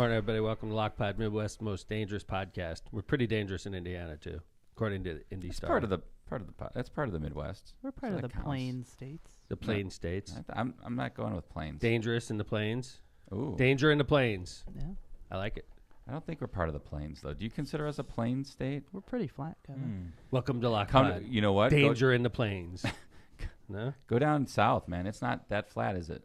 morning, everybody. Welcome to Lockpod, Midwest's most dangerous podcast. We're pretty dangerous in Indiana too, according to Indy Star. That's part of the Midwest. We're part of the Plain States. The Plain States. I'm not going with plains. Dangerous in the plains. Ooh. Danger in the plains. Yeah. I like it. I don't think we're part of the plains, though. Do you consider us a plain state? We're pretty flat, Kevin. Welcome to Lockpod. You know what? Danger in the plains. No? Go down south, man. It's not that flat, is it?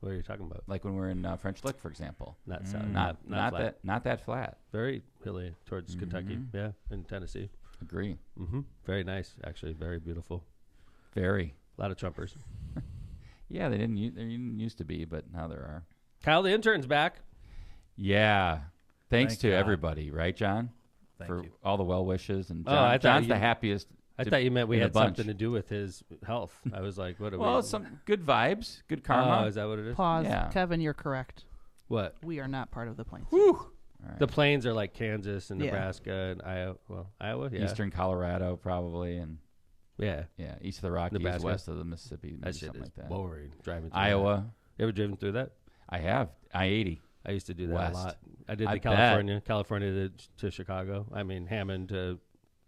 What are you talking about? Like when we're in French Lick, for example. Not south. Not flat. that flat. Very hilly towards Kentucky. Yeah, in Tennessee. Agree. Very nice, actually. Very beautiful. Very. A lot of Trumpers. Yeah, there didn't used to be, but now there are. Kyle, the intern's back. Yeah. Thanks to God. everybody, right, John? Thank for you. all the well wishes. And John's John's the happiest. I thought you meant we in a had bunch. something to do with his health. I was like, what are we? Well, some good vibes, good karma. Oh, is that what it is? Pause. Yeah. Kevin, you're correct. What? We are not part of the Plains. Whew. All right. The plains are like Kansas and Yeah. Nebraska and Iowa. Well, Iowa, yeah. Eastern Colorado, probably, and Yeah. east of the Rockies, Nebraska. west of the Mississippi, maybe That shit something is like that. boring driving through Iowa, that. You ever driven through that? I have I-80. I used to do that West. a lot. I did I the California to Chicago. I mean, Hammond to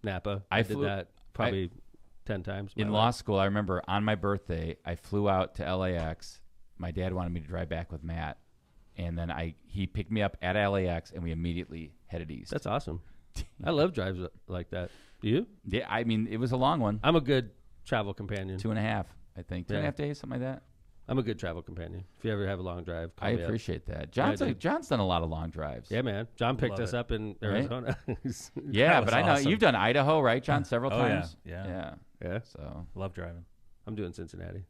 Napa. I did that probably 10 times. In law school, I remember on my birthday, I flew out to LAX. My dad wanted me to drive back with Matt. And then he picked me up at LAX, and we immediately headed east. That's awesome. I love drives like that. Do you? Yeah, I mean, it was a long one. I'm a good travel companion. 2.5, I think. 2.5 days, something like that. I'm a good travel companion. If you ever have a long drive, call I me up. appreciate that. Yeah, John's done a lot of long drives. Yeah, man. John picked Love us it. up in Arizona. Yeah, That but was I know awesome. you've done Idaho, right, John, several Oh, yeah. times? Yeah. Yeah. So Love driving. I'm doing Cincinnati.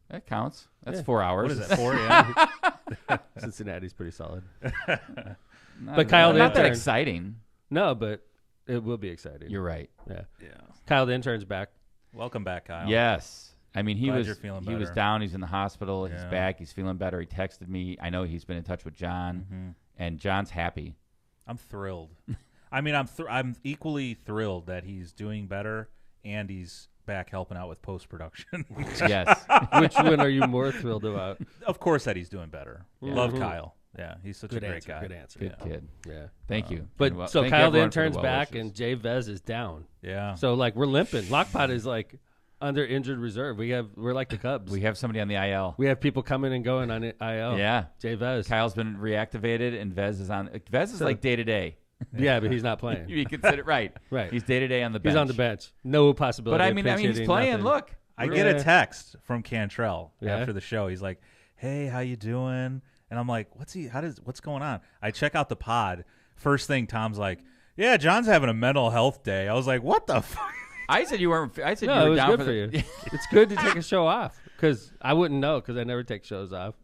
that counts. That's Yeah. 4 hours. What is it, 4? Yeah. Cincinnati's pretty solid. Not, But Kyle, the not that intern- exciting. No, but it will be exciting. You're right. Yeah. Yeah. Kyle, the intern's back. Welcome back, Kyle. Yes. I mean, he Glad was you're feeling he was better. down. He's in the hospital. He's Yeah. back. He's feeling better. He texted me. I know he's been in touch with John, and John's happy. I'm thrilled. I mean, I'm equally thrilled that he's doing better and he's back helping out with post-production. Yes. Which one are you more thrilled about? Of course that he's doing better. Yeah. Love Mhm. Kyle. Yeah, he's such Good a great answer. guy. Good answer. Good Yeah. kid. Yeah. Thank you. But And so thank Kyle the everyone for intern's well back wishes. and Jay Vez is down. Yeah. So like we're limping. Lockpod is like under injured reserve. We're like the Cubs. We have somebody on the IL. We have people coming and going on IL. Yeah. Jay Vez. Kyle's been reactivated, and Vez is on. Vez is like day to day. Yeah, but he's not playing. You consider right. Right. He's day to day on the bench. He's on the bench. No possibility. But I of mean, pinch he's hitting, playing. nothing. Look. I get a text from Cantrell Yeah? after the show. He's like, "Hey, how you doing?" And I'm like, what's going on?" I check out the pod. First thing Tom's like, "Yeah, John's having a mental health day." I was like, "What the fuck?" I said you weren't. I said No, you it were was down good for for the, you. It's good to take a show off because I wouldn't know because I never take shows off.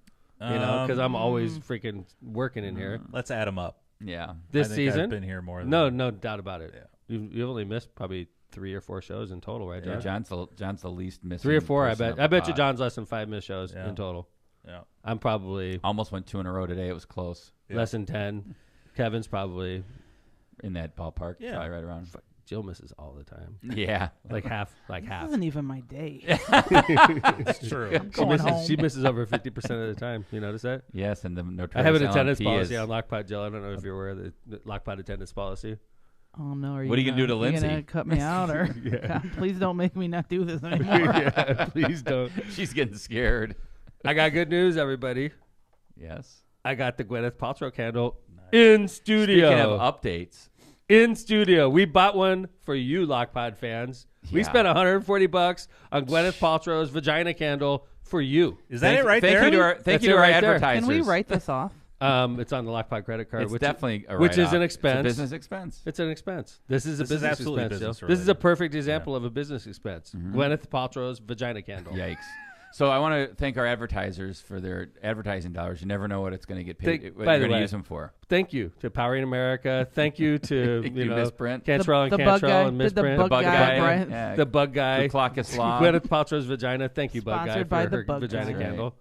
You know, because I'm always freaking working in here. Let's add him up. Yeah. This I think season, I've been here more than no doubt about it. Yeah. You only missed probably 3 or 4 shows in total, right? Yeah, John? John's the least missing. 3 or 4, I person bet. of the I bet you pod. John's less than 5 missed shows Yeah. in total. Yeah. I'm probably Almost went 2 in a row today. It was close Yeah. less than 10. Kevin's probably in that ballpark. Yeah. Probably right around. Jill misses all the time, Yeah. like half. This isn't even my day. It's true. Going home. She misses over 50% of the time. You notice that? Yes, and the notorious I have an attendance LMP policy is, on Lockpod, Jill. I don't know if you're aware of the Lockpod attendance policy. Oh no! What are you gonna do to Lindsay? You gonna cut me out, or Yeah. God, please don't make me not do this anymore. Yeah, please don't. She's getting scared. I got good news, everybody. Yes. I got the Gwyneth Paltrow candle in studio. Speaking of updates, In studio. We bought one for you, Lockpod fans. We Yeah. spent $140 on Gwyneth Paltrow's vagina candle for you. Is that it right thank there? you to our That's you to it our right there. advertisers. Can we write this off? It's on the Lockpod credit card, It's which definitely a which is write-off. an expense. It's a business expense. It's an expense. This is a This is business absolutely expense. business Jill. This is a related. perfect example of a business expense. Gwyneth Paltrow's vagina candle. Yikes. So I want to thank our advertisers for their advertising dollars. You never know what it's going to get paid. What by you're the going to way, use them for. Thank you to Powering America. Thank you to Thank you you, know Misprint. Cantrell and The bug Cantrell guy. and Did the Misprint. bug guy, Brian? Yeah. The bug guy. The clock is law. Gwyneth Paltrow's vagina. Thank you, bug guy, Sponsored for by the her bug vagina guy. candle.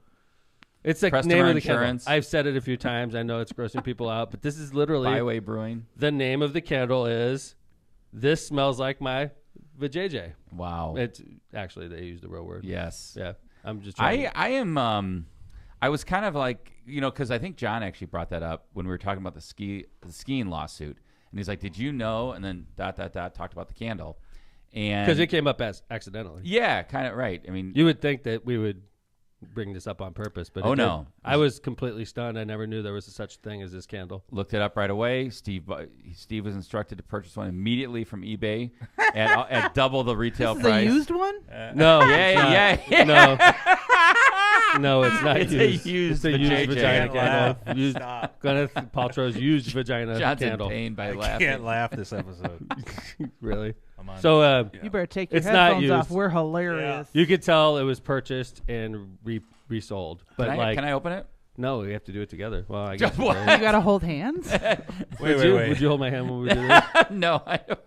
It's the Customer name of the insurance. candle. I've said it a few times. I know it's grossing people out, but this is literally Byway Brewing. the name of the candle is "This smells like my vajayjay." Wow. It's actually they use the real word. Yes. Yeah. I'm just trying. I am I was kind of like, because I think John actually brought that up when we were talking about the skiing lawsuit. And he's like, did you know? And then ... talked about the candle. And Because it came up as accidentally. Yeah, kind of right. I mean, You would think that we would bring this up on purpose, but Oh, it no. didn't. I was completely stunned. I never knew there was such thing as this candle. looked it up right away. Steve was instructed to purchase one immediately from eBay at double the retail This is price. a used one? No, Yeah, it's yeah, not. No, it's not It's used. a used It's a used vajayjay. vagina candle. Used Stop. Gwyneth Paltrow's used vagina John's candle. in pain by I laughing. can't laugh this episode. Really? I'm on. So You better take your It's not headphones off. used. We're hilarious. you could tell it was purchased and resold, but Can I open it? no, we have to do it together. Well, I guess. What? You got to hold hands? Would you hold my hand when we do this? No, I don't.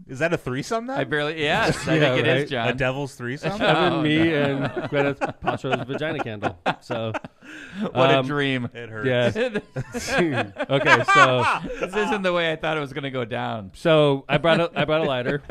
Is that a threesome then? I barely. Yes, I Yeah, think it is, right? John. A devil's threesome? Evan, me, and Gwyneth Paltrow's vagina candle. So, What a dream. It hurts. yeah. Okay, so This isn't the way I thought it was going to go down. I brought a lighter.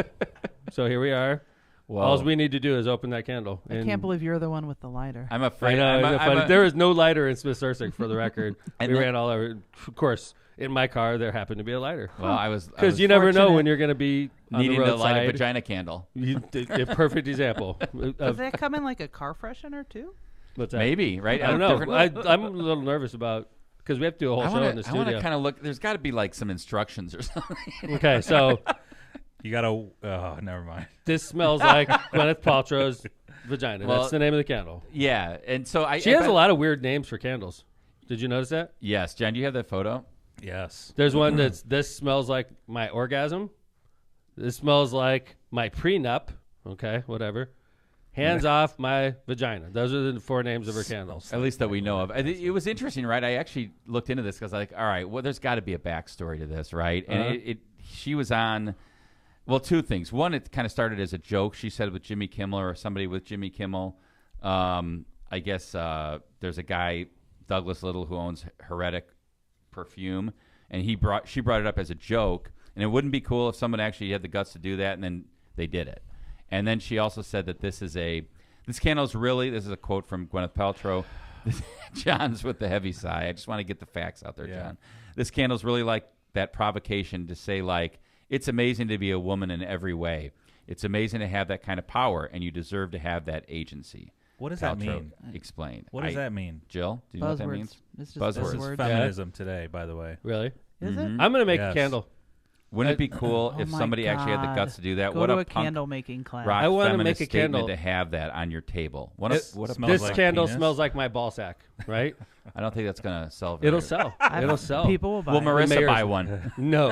So here we are. Whoa. All we need to do is open that candle. I can't believe you're the one with the lighter. I'm I afraid. know, isn't it I'm funny? a- There is no lighter in Smith Sursick, for the record. And We then- ran all over. Of course, in my car there happened to be a lighter. Well, I was Because you never know fortunate. when you're going to be on needing the to light a roadside. vagina candle. A perfect example. Does Of, that come in like a car freshener too? what's that? Maybe, right? I don't know. Different- I'm a little nervous about because we have to do a whole I show in the want to studio. kind of look. There's got to be like some instructions or something. Okay, so You gotta. Oh, never mind. this smells like Gwyneth Paltrow's vagina. Well, That's the name of the candle. Yeah, and so She has a lot of weird names for candles. Did you notice that? Yes, John, do you have that photo? Yes. There's one that's this smells like my orgasm. This smells like my prenup. Okay, whatever. Hands off my vagina. Those are the 4 names of her candles. At least that we know of. It was interesting, right? I actually looked into this because I was like, all right, well, there's got to be a backstory to this, right? And she was on. Well, 2 things. One, it kind of started as a joke. She said with Jimmy Kimmel or somebody with Jimmy Kimmel. I guess there's a guy, Douglas Little, who owns Heretic Perfume, and she brought it up as a joke. And it wouldn't be cool if someone actually had the guts to do that, and then they did it. And then she also said that this candle's really, this is a quote from Gwyneth Paltrow. John's with the heavy sigh. I just want to get the facts out there, John. This candle's really like that provocation to say, like, it's amazing to be a woman in every way. It's amazing to have that kind of power, and you deserve to have that agency. What does that Paltrow mean? explained. What does that mean? Jill, do you know what that Buzzwords. means? It's just Buzzwords. This is buzzwords. feminism today, by the way. Really? Is it? I'm going to make Yes. a candle. Wouldn't it be cool Oh if my somebody actually had the God. guts to do that? Go What to a a punk candle making class. rock I wanna feminist make a statement candle. to have that on your table. What It a smells This like candle penis. smells like my ball sack, right? I don't think that's gonna sell. Very It'll sell. It'll sell. People will buy Will it. Marissa Mayor's- buy one? No.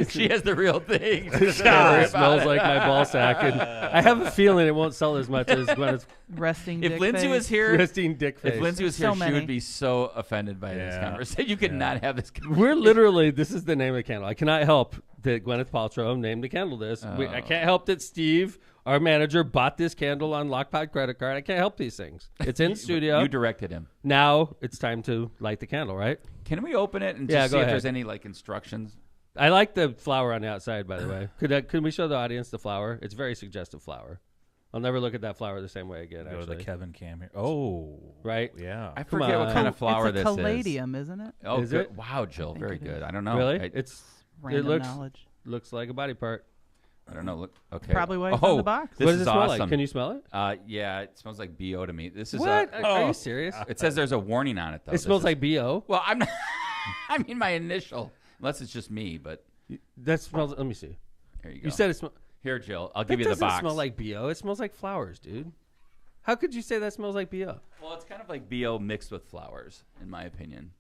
She has the real thing. It smells like my ball sack, and I have a feeling it won't sell as much as Gwyneth's Resting If dick Lindsay face. was here, resting dick face. if Lindsay was So here, she many. would be so offended by this Yeah. conversation. You could not have this. We're literally, this is the name of the candle. I cannot help that Gwyneth Paltrow named the candle this. I can't help that Steve, our manager, bought this candle on Lockpod credit card. I can't help these things. It's in studio. You directed him. Now it's time to light the candle, right? Can we open it and Yeah, just go see if ahead. there's any like instructions? I like the flower on the outside, by the way. Could we show the audience the flower? It's a very suggestive flower. I'll never look at that flower the same way again, Go to actually. the Kevin Cam here. Oh, Right? yeah. I Come forget what on. kind of flower it's a this is. caladium, isn't it? Oh, Is good. it? Wow, Jill, very it good. is. I don't know. Really? I Random looks- knowledge. Looks like a body part. don't know. Look, okay. Probably why it's oh, on the box. This What does is it smell awesome. like? Can you smell it? Yeah, it smells like BO to me. This is What? Are Oh. you serious? it says there's a warning on it though. It smells like BO. Well, I'm not. I mean, my initial. Unless it's just me, but That smells. Let me see. here you go. You said it smells. Here, Jill. I'll That give you the doesn't box. smell like BO. It smells like flowers, dude. How could you say that smells like BO? Well, it's kind of like BO mixed with flowers, in my opinion.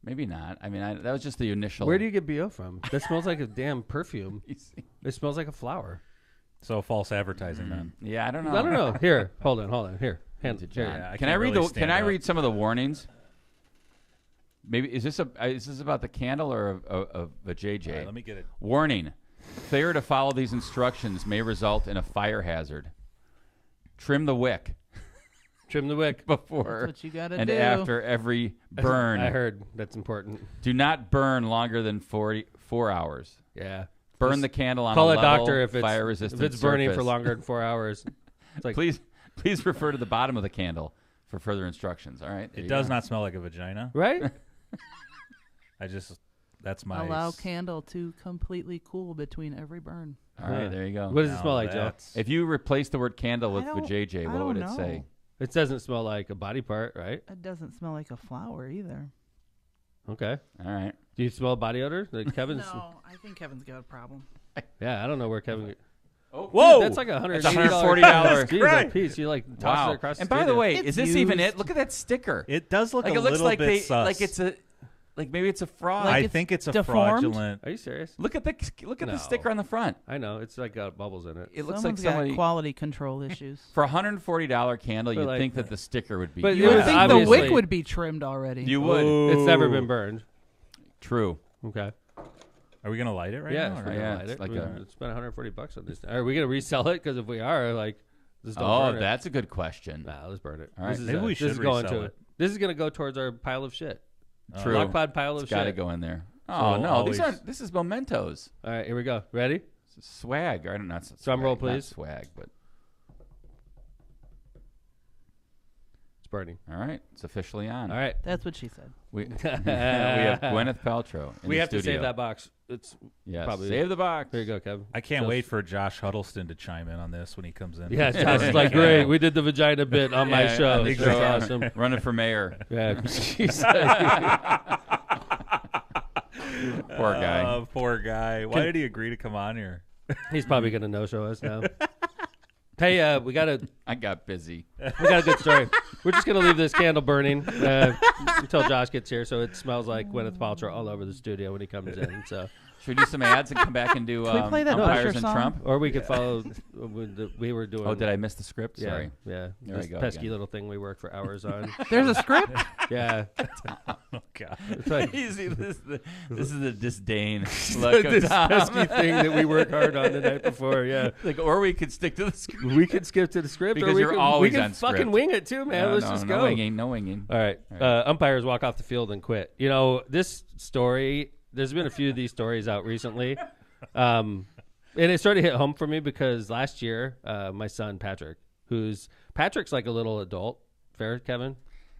Maybe not. I mean, that was just the initial. Where do you get BO from? That smells like a damn perfume. You see? It smells like a flower. So false advertising then. Yeah, I don't know. I don't know. Here, hold on. Here, hand To here. John. Yeah, I Can I can't read really the? Can stand I up. read some of the warnings? Maybe is this about the candle or a JJ? All right, let me get it. Warning: failure to follow these instructions may result in a fire hazard. Trim the wick Trim the wick. before That's what you gotta and do. after every burn. I heard that's important. Do not burn longer than 4 hours. Yeah. Burn the candle on Call a a level, doctor if fire-resistant it's burning for surface. longer than 4 hours. It's like Please refer to the bottom of the candle for further instructions. All right. It does not smell like a vagina. Right? That's my... Allow candle to completely cool between every burn. All right, there you go. What does it smell like, Joe? If you replace the word candle with I don't- vajayjay, I what would don't it say? know. It doesn't smell like a body part, right? It doesn't smell like a flower either. Okay. All right. Do you smell body odor? Like Kevin's. No, I think Kevin's got a problem. Yeah, I don't know where Kevin. Oh, Whoa! That's like $140 $140 piece. Christ. Piece. You like toss Wow. it across. And the by the studio. way, It's is this even used. it? Look at that sticker. It does look Like a it looks little like bit sus. like it's a like maybe it's a fraud. Like I it's think it's a deformed? fraudulent... Are you serious? look at the No. sticker on the front. I know it's like got bubbles in it. It looks Someone's like got somebody quality control issues. for $140 candle. But You'd like- think that the sticker would be. But You it would was think the obviously- wick would be trimmed already. You would. It's never been burned. True. Okay. Are we going to light it right Yeah, now? if or- we're Yeah, gonna light it's it. like We're a- gonna spend $140 on this. Are we gonna resell it? Because if we are, like, just don't Oh, burn it. that's a good question. Nah, let's burn it. All right. This is Maybe we this should is going resell to it. This is gonna go towards our pile of shit. True. Lockpod pile of It's got to shit. go in there. Oh So no, always- these aren't. This is mementos. All right, here we go. Ready? This is swag. Or not swag, Drum roll, not please. swag, but It's burning. all right. It's officially on. All right. That's what she said. We have Gwyneth Paltrow. In We the have to studio. save that box. It's Yes. probably- Save the box. there you go, Kevin. I can't Just- wait for Josh Huddlestun to chime in on this when he comes in. Yeah, Josh is like, great. We did the vagina bit on my Yeah, show. on the This is show. awesome. Running for mayor. Yeah. She's like- Poor guy. Poor guy. Why did he agree to come on here? he's probably gonna no-show us now. Hey, we got a busy. good story. We're just gonna leave this candle burning until Josh gets here, so it smells like Gwyneth Paltrow all over the studio when he comes in. So, Should we do some ads and come back and do Can we play that umpires Usher and song? Trump? or we could follow. We were doing. Oh, did I miss the script? Yeah, Sorry. yeah. There This we go pesky again. little thing we work for hours on. There's a script? Yeah, Oh, God. it's like You see, this is the disdain look of this Tom. pesky thing that we work hard on the night before. Yeah, Like, or we could stick to the script. we could skip to the script, or Because we you're could, always we could on fucking script. wing it too, man. No, Let's no, just no go. winging, no winging. All right. Umpires walk off the field and quit. You know, this story, there's been a few of these stories out recently. And it sort of hit home for me because last year, my son, Patrick's like a little adult. Fair, Kevin?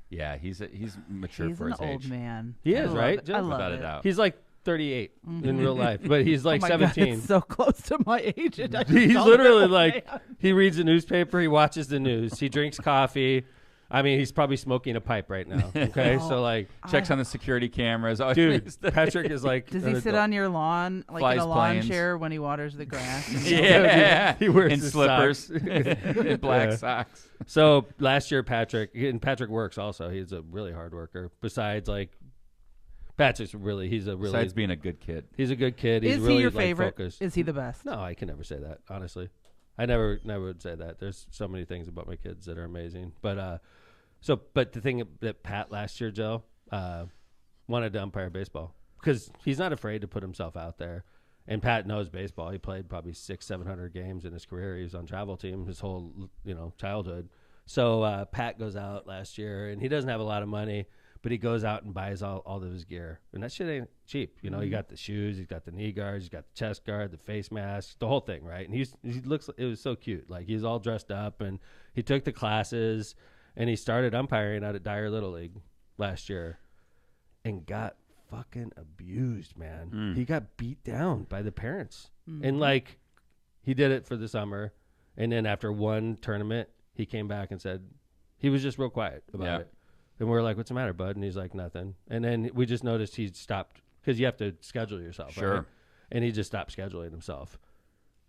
Yeah, he's mature He's for an his old age. man. He I is, love right, it. Jill? I love Without a it. doubt. He's like 38 in real life, but he's like Oh my God, 17. it's so close to my age. and I just He's called him literally old like, man. he reads the newspaper, he watches the news, he drinks coffee. I mean, he's probably smoking a pipe right now. Okay, so like, Checks on the security cameras. Oh, dude, Patrick is like, Does an he sit adult. on your lawn, like Flies in a lawn planes. chair when he waters the grass? Yeah, He wears in his slippers, socks. in black Yeah. socks. So last year, Patrick works also. He's a really hard worker. Besides, like, he's a really Besides being a good kid, he's a good kid. He's Is really he your like, favorite? focused. Is he the best? No, I can never say that. Honestly, I never would say that. There's so many things about my kids that are amazing. But but the thing that Pat last year, Joe, wanted to umpire baseball because he's not afraid to put himself out there. And Pat knows baseball. He played probably 600-700 games in his career. He was on travel team his whole childhood. So Pat goes out last year, and he doesn't have a lot of money, but he goes out and buys all of his gear. And that shit ain't cheap. You know, you got the shoes, you got the knee guards, you got the chest guard, the face mask, the whole thing, right? And he looks, it was so cute. Like, he's all dressed up, and he took the classes, and he started umpiring out at Dyer Little League last year and got fucking abused, man. He got beat down by the parents. And, like, he did it for the summer, and then after one tournament, he came back and said he was just real quiet about it. And we're like, what's the matter, bud? And he's like, nothing. And then we just noticed he stopped because you have to schedule yourself. Sure. Right? And he just stopped scheduling himself.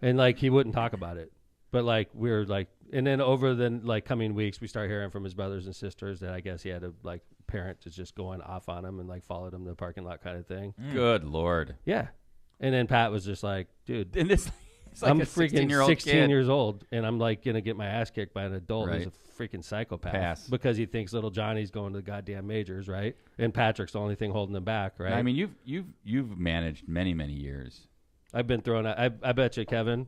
And like, he wouldn't talk about it. But like, we were like, and then over the like coming weeks, we start hearing from his brothers and sisters that I guess he had a like parent that's just going off on him and like followed him to the parking lot kind of thing. Good Lord. Yeah. And then Pat was just like, dude, And this, it's like I'm a freaking 16-year-old 16 kid. years old, and I'm like gonna get my ass kicked by an adult who's Right. a freaking psychopath Pass. because he thinks little Johnny's going to the goddamn majors, right? And Patrick's the only thing holding him back, right? I mean, you've managed many years. I've been thrown out. I bet you, Kevin,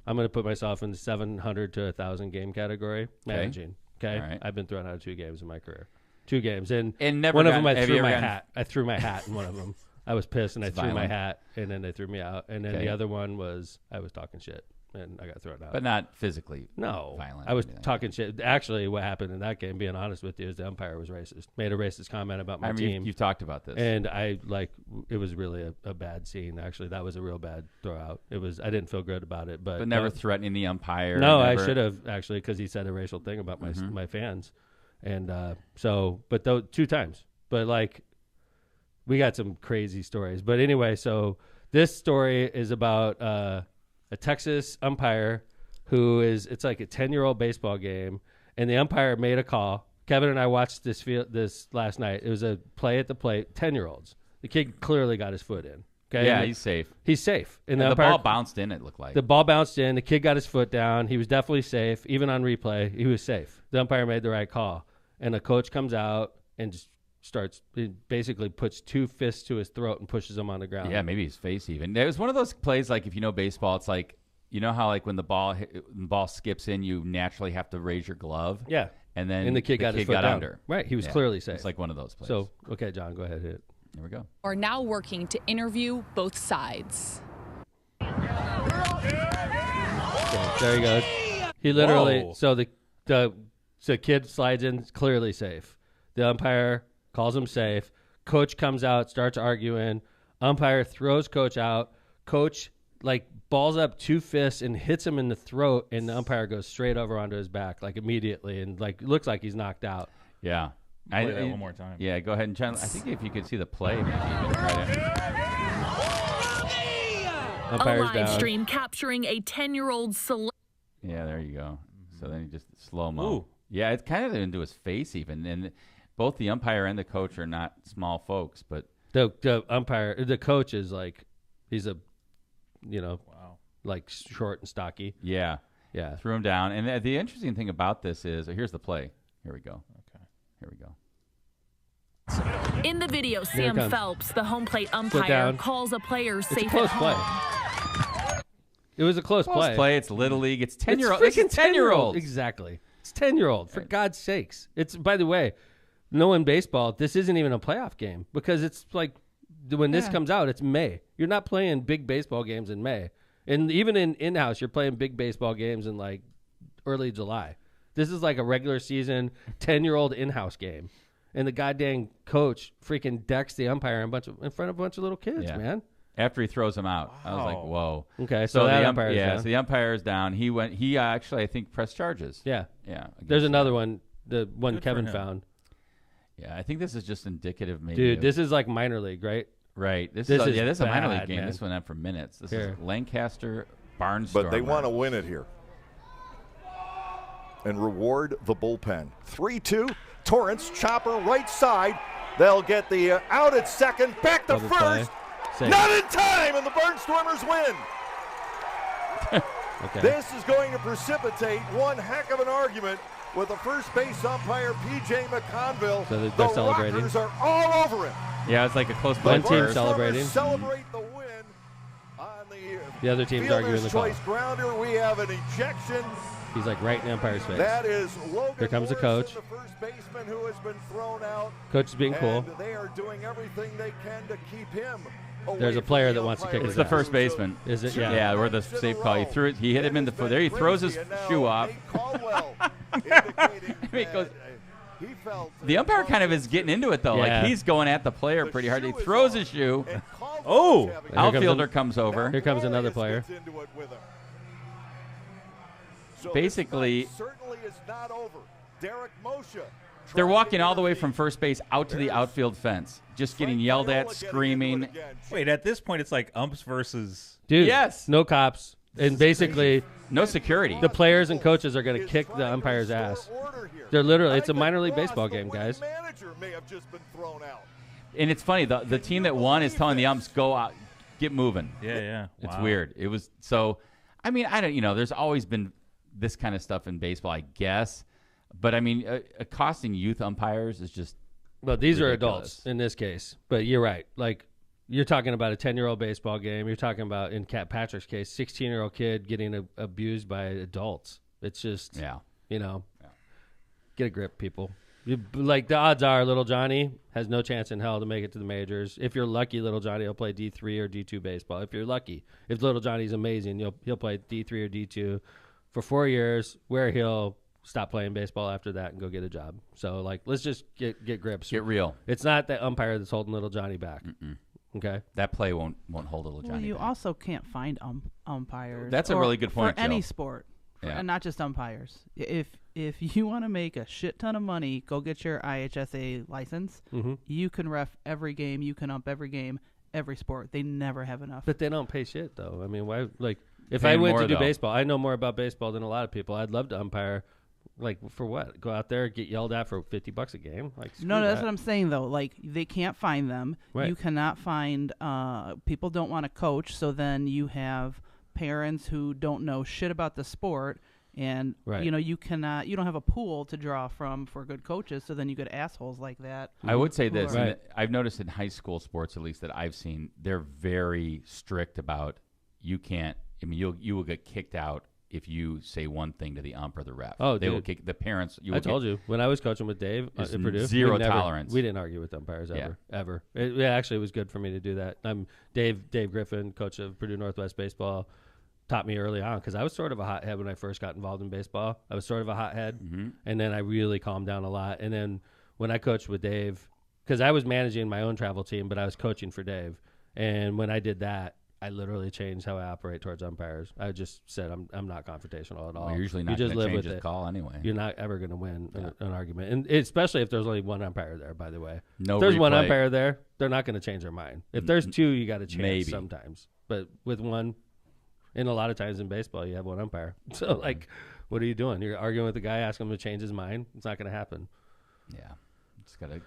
I'm gonna put myself in the 700 to 1,000 game category managing. Okay, All right. I've been thrown out of 2 games in my career, 2 games, and never one of gotten- them I have threw you my ever gotten- hat. I threw my hat in one of them. I was pissed, and It's I threw my violent. hat, and then they threw me out. And then Okay. the other one was I was talking shit. and I got thrown out. But not physically. No, violent. I was talking shit. Actually, what happened in that game, being honest with you, is the umpire was racist. Made a racist comment about my team. You've talked about this. And it was really a bad scene. Actually, that was a real bad throwout. I didn't feel good about it. But never threatening the umpire. No, never. I should have, actually, because he said a racial thing about my fans. And but 2 times. But, like, we got some crazy stories. But anyway, so this story is about a Texas umpire it's like a 10-year-old baseball game, and the umpire made a call. Kevin and I watched this last night. It was a play at the plate, 10-year-olds. The kid clearly got his foot in. Okay? Yeah, he's safe. He's safe. And the ball bounced in, it looked like. The ball bounced in. The kid got his foot down. He was definitely safe. Even on replay, he was safe. The umpire made the right call. And the coach comes out and just basically puts 2 fists to his throat and pushes him on the ground. Yeah, maybe his face even. It was one of those plays, like, if you know baseball, it's like, you know how, like, when the ball skips in, you naturally have to raise your glove? Yeah. And then the kid got his foot down. Under. Right. He was clearly safe. It's like one of those plays. So, okay, John, go ahead. Hit it. Here we go. Are now working to interview both sides. Okay, there he goes. He literally, Whoa. so the kid slides in, clearly safe. The umpire calls him safe. Coach comes out, starts arguing. Umpire throws coach out. Coach, like, balls up 2 fists and hits him in the throat, and the umpire goes straight over onto his back, like, immediately, and, like, looks like he's knocked out. Yeah. Play that one more time. Yeah, go ahead and channel. I think if you could see the play, maybe even Umpire's a live down. stream capturing a 10-year-old Yeah, there you go. So then he just slow-mo. Ooh. Yeah, it's kind of into his face even. And both the umpire and the coach are not small folks, but The umpire, the coach is like, he's a, Wow. like, short and stocky. yeah, Yeah. threw him down. And the interesting thing about this is, here's the play. Here we go. Okay. Here we go. In the video, Here it Sam comes. Phelps, the home plate down. umpire, calls a player It's a safe close at play. home. It was a close play. It's Little League. It's It's 10-year-old. freaking It's 10-year-old. Exactly. It's 10-year-old. For God's sakes. It's, by the way, knowing baseball, this isn't even a playoff game because it's like when this comes out, it's May. You're not playing big baseball games in May. And even in-house, you're playing big baseball games in like early July. This is like a regular season 10-year-old in-house game. And the goddamn coach freaking decks the umpire in front of a bunch of little kids, Yeah. man. After he throws him out, I was like, Wow. whoa. Okay, so that umpire's down. so the umpire is down. He actually, I think, pressed charges. Yeah. Yeah. There's against another that. one, the one Good for Kevin him. found. Yeah, I think this is just indicative, maybe. Dude, of- this is like minor league, right? right. This this is is this is a minor league bad, game. man. This went on for minutes. This Here. is Lancaster Barnstormer. But they want to win it here and reward the bullpen. 3-2, Torrance, chopper right side. They'll get the out at second, back to Double play. first. Safe. Not in time, and the Barnstormers win. Okay. This is going to precipitate one heck of an argument with the first base umpire, P.J. McConville. So they're the celebrating. Rockers are all over him. Yeah, it's like a close play. One team Barnstormers celebrating. Celebrate the win on The other team's arguing the fielder's call. choice grounder. We have an ejection. He's like right in the umpire's face. That is Logan Here comes the Morrison, coach. the first baseman who has been thrown out. Coach is being cool. And they are doing everything they can to keep him away There's a from player the that wants to kick umpire. his It's the ass. first baseman. Is it? Yeah, Yeah. where the safe call. He threw it. He hit him in the foot. There he throws his And now shoe off. Nate Caldwell indicating He goes- that he felt The umpire kind of is getting into it though. Yeah. Like he's going at the player pretty hard. He throws his shoe. and Caldwell's Oh! having- Here comes Outfielder an- comes over. Here comes another Marius player. gets into it with him. So Basically- this night certainly is not over. Derek Moshe. They're trying to walking all the way intervene. from first base out to the There's outfield fence, just getting Frank yelled Viola at, getting screaming. into it again. Wait, at this point, it's like umps versus. Dude, Yes. no cops. And basically, No security. the players and coaches are going to Is kick trying the to umpire's restore ass. order here. They're literally, I it's a think minor league Ross, baseball the game, winning guys. Manager may have just been thrown out. And it's funny, the team that won is telling the umps, go out, get moving. Yeah. It's Wow. weird. It was so. I mean, I don't. There's always been this kind of stuff in baseball, I guess. But I mean, accosting youth umpires is just. Well, these are ridiculous. adults in this case. But you're right. Like, you're talking about a 10-year-old baseball game. You're talking about, in Cat Patrick's case, 16-year-old kid getting abused by adults. It's just, Yeah. get a grip, people. Like the odds are, little Johnny has no chance in hell to make it to the majors. If you're lucky, little Johnny will play D3 or D2 baseball. If you're lucky, if little Johnny's amazing, he'll play D3 or D2 for 4 years, where he'll stop playing baseball after that and go get a job. So like, let's just get grips. Get real. It's not the umpire that's holding little Johnny back. Okay, that play won't hold little Johnny. Well, you back. also can't find umpires. That's a really good point, for any Joe. sport. Yeah. And not just umpires. If you want to make a shit ton of money, go get your IHSA license. You can ref every game. You can ump every game, every sport. They never have enough. but they don't pay shit though. I mean, why? Like, if Paying I went more, to do though. baseball, I know more about baseball than a lot of people. I'd love to umpire. Like, for what? Go out there, get yelled at for $50 a game? Like, screw No, that's that. what I'm saying though. Like they can't find them. Right. You cannot find. People don't want to coach, so then you have parents who don't know shit about the sport, and Right. you cannot. You don't have a pool to draw from for good coaches. So then you get assholes like that. I would say this. Right. and I've noticed in high school sports, at least that I've seen, they're very strict about you can't. I mean, you will get kicked out if you say one thing to the ump or the ref. Oh, they will dude. kick the parents. I told you when I was coaching with Dave at There's Purdue, zero we never- tolerance. We didn't argue with umpires ever. It actually was good for me to do that. Dave Griffin, coach of Purdue Northwest baseball, taught me early on because I was sort of a hothead when I first got involved in baseball. I was sort of a hothead, and then I really calmed down a lot. And then when I coached with Dave, because I was managing my own travel team, but I was coaching for Dave, and when I did that, I literally changed how I operate towards umpires. I just said I'm not confrontational at all. Well, you're usually You not just going to live change with his it. call anyway. You're not ever going to win an argument, and especially if there's only one umpire there. By the way, No if there's one replay. umpire there, they're not going to change their mind. If there's two, you got a chance Maybe. sometimes, but with one, and a lot of times in baseball, you have one umpire. So like, what are you doing? You're arguing with the guy, asking him to change his mind. It's not going to happen. Yeah,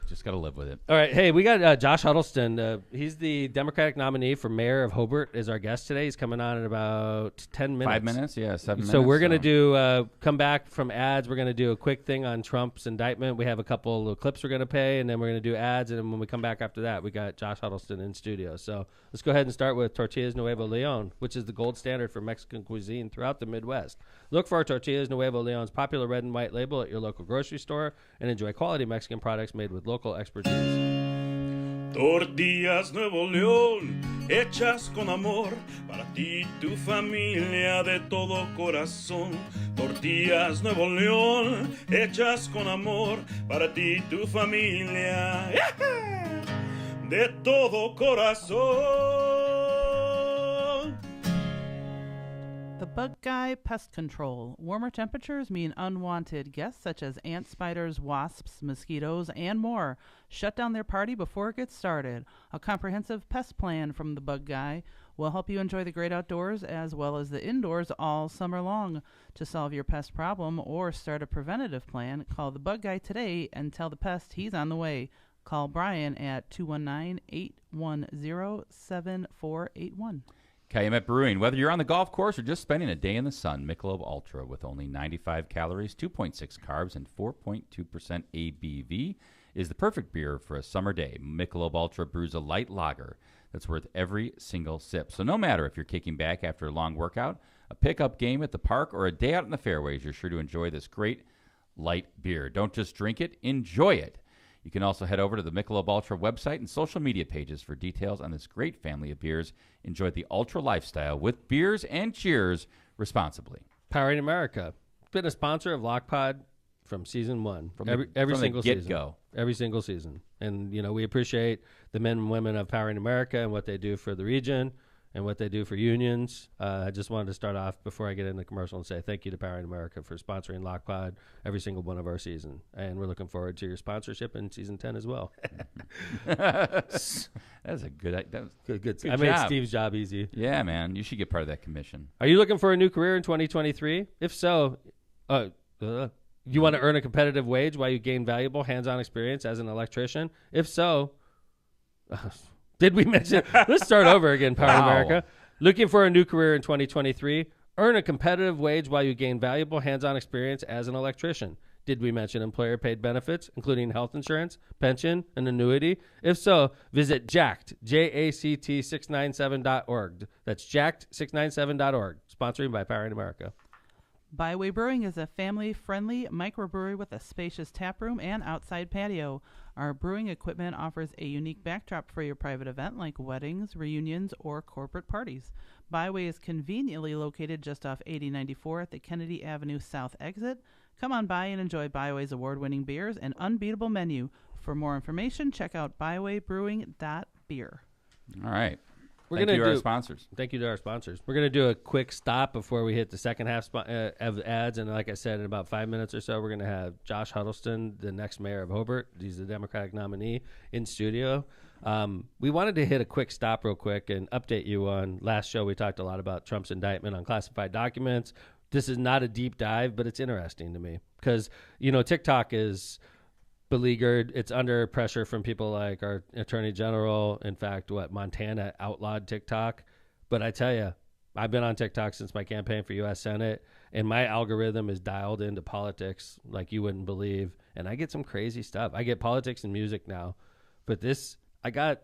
just gotta live with it. All right, hey, we got Josh Huddlestun. He's the Democratic nominee for mayor of Hobart. Is our guest today. He's coming on in about 10 minutes. 5 minutes, yeah, 7 minutes. So we're going to do come back from ads. We're going to do a quick thing on Trump's indictment. We have a couple of clips we're going to play, and then we're going to do ads. And then when we come back after that, we got Josh Huddlestun in studio. So let's go ahead and start with Tortillas Nuevo Leon, which is the gold standard for Mexican cuisine throughout the Midwest. Look for Tortillas Nuevo Leon's popular red and white label at your local grocery store and enjoy quality Mexican products made with local expertise. Tortillas Nuevo León, hechas con amor, para ti y tu familia de todo corazón. Tortillas Nuevo León, hechas con amor, para ti y tu familia de todo corazón. The Bug Guy Pest Control. Warmer temperatures mean unwanted guests such as ants, spiders, wasps, mosquitoes, and more. Shut down their party before it gets started. A comprehensive pest plan from The Bug Guy will help you enjoy the great outdoors as well as the indoors all summer long. To solve your pest problem or start a preventative plan, call The Bug Guy today and tell the pest he's on the way. Call Brian at 219-810-7481. Calumet Brewing. Whether you're on the golf course or just spending a day in the sun, Michelob Ultra with only 95 calories, 2.6 carbs, and 4.2% ABV is the perfect beer for a summer day. Michelob Ultra brews a light lager that's worth every single sip. So no matter if you're kicking back after a long workout, a pickup game at the park, or a day out in the fairways, you're sure to enjoy this great light beer. Don't just drink it, enjoy it. You can also head over to the Michelob Ultra website and social media pages for details on this great family of beers. Enjoy the Ultra lifestyle with beers and cheers responsibly. Powering America. Been a sponsor of LockPod from season one. Every from single the season. get-go. Every single season. And, we appreciate the men and women of Powering America and what they do for the region and what they do for unions. I just wanted to start off before I get into the commercial and say thank you to Powering America for sponsoring LockPod every single one of our season. And we're looking forward to your sponsorship in season 10 as well. That's a good. That was Good. Good I made job. Steve's job easy. Yeah, man. You should get part of that commission. Are you looking for a new career in 2023? If so, you want to earn a competitive wage while you gain valuable hands-on experience as an electrician? If so, did we mention? Let's start over again, Power Wow. America. Looking for a new career in 2023? Earn a competitive wage while you gain valuable hands-on experience as an electrician. Did we mention employer-paid benefits, including health insurance, pension, and annuity? If so, visit JACT, JACT697.org. That's JACT697.org, sponsored by Powering America. Byway Brewing is a family-friendly microbrewery with a spacious tap room and outside patio. Our brewing equipment offers a unique backdrop for your private event like weddings, reunions, or corporate parties. Byway is conveniently located just off 8094 at the Kennedy Avenue South exit. Come on by and enjoy Byway's award-winning beers and unbeatable menu. For more information, check out bywaybrewing.beer. All right. Thank you to our sponsors. Thank you to our sponsors. We're going to do a quick stop before we hit the second half of ads. And like I said, in about 5 minutes or so, we're going to have Josh Huddlestun, the next mayor of Hobart. He's the Democratic nominee, in studio. We wanted to hit a quick stop real quick and update you on last show. We talked a lot about Trump's indictment on classified documents. This is not a deep dive, but it's interesting to me because, TikTok is beleaguered. It's under pressure from people like our attorney general. In fact, Montana outlawed TikTok. But I tell you, I've been on TikTok since my campaign for U.S. Senate, and my algorithm is dialed into politics like you wouldn't believe. And I get some crazy stuff. I get politics and music now. But this, and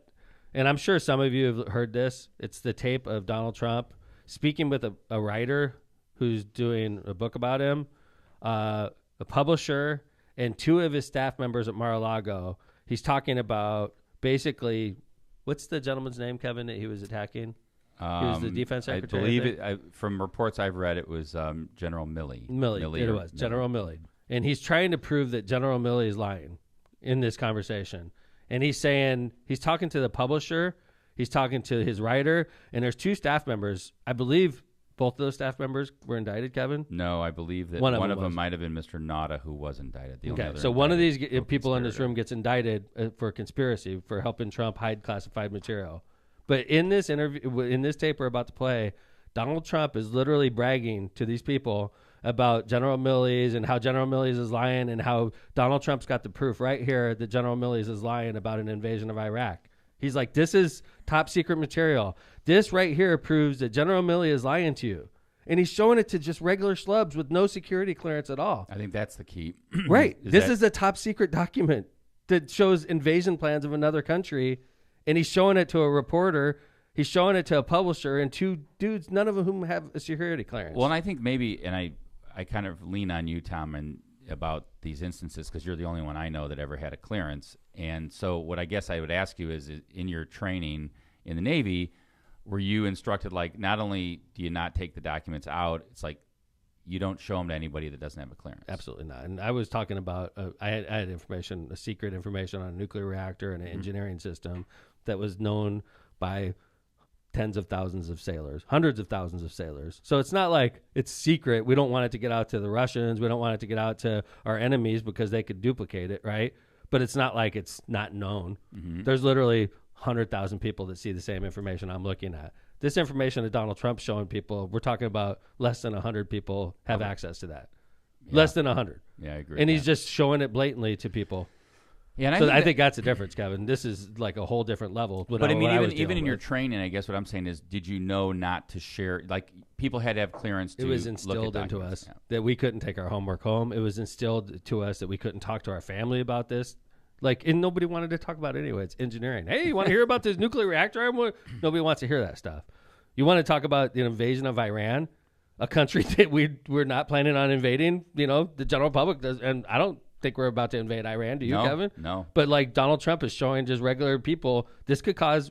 I'm sure some of you have heard this. It's the tape of Donald Trump speaking with a writer who's doing a book about him, a publisher, and 2 of his staff members at Mar-a-Lago. He's talking about basically, what's the gentleman's name, Kevin, that he was attacking? He was the defense secretary. I believe from reports I've read, it was General Milley. General Milley. And he's trying to prove that General Milley is lying in this conversation. And he's saying, he's talking to the publisher, he's talking to his writer, and there's 2 staff members. I believe both of those staff members were indicted, Kevin? No, I believe that one of them might have been Mr. Nada, who was indicted. So one of these people in this room gets indicted for conspiracy for helping Trump hide classified material. But in this interview, in this tape we're about to play, Donald Trump is literally bragging to these people about General Milley's and how General Milley's is lying and how Donald Trump's got the proof right here that General Milley's is lying about an invasion of Iraq. He's like, this is top secret material. This right here proves that General Milley is lying to you. And he's showing it to just regular schlubs with no security clearance at all. I think that's the key. Right. This is a top secret document that shows invasion plans of another country. And he's showing it to a reporter. He's showing it to a publisher and 2 dudes, none of whom have a security clearance. Well, and I think maybe, and I kind of lean on you, Tom, and about these instances because you're the only one I know that ever had a clearance. And so what I guess I would ask you is in your training in the Navy, were you instructed, like, not only do you not take the documents out, it's like you don't show them to anybody that doesn't have a clearance? Absolutely not. And I was talking about, I had information, a secret information on a nuclear reactor and an engineering system that was known by tens of thousands of sailors, hundreds of thousands of sailors. So it's not like it's secret. We don't want it to get out to the Russians. We don't want it to get out to our enemies because they could duplicate it, right? But it's not like it's not known. There's literally 100,000 people that see the same information I'm looking at. This information that Donald Trump's showing people, we're talking about less than 100 people have access to that. Yeah. Less than 100. Yeah, I agree. And he's just showing it blatantly to people. Yeah, and I think that's the difference, Kevin. This is like a whole different level. But I mean, even in your training, I guess what I'm saying is, did you know not to share? Like, people had to have clearance to. It was instilled into us that we couldn't take our homework home. It was instilled to us that we couldn't talk to our family about this. Like, and nobody wanted to talk about it anyway. It's engineering. Hey, you want to hear about this nuclear reactor? Nobody wants to hear that stuff. You want to talk about the invasion of Iran, a country that we're not planning on invading. The general public does, and I don't think we're about to invade Iran. Do you, Kevin? No. But like Donald Trump is showing just regular people, this could cause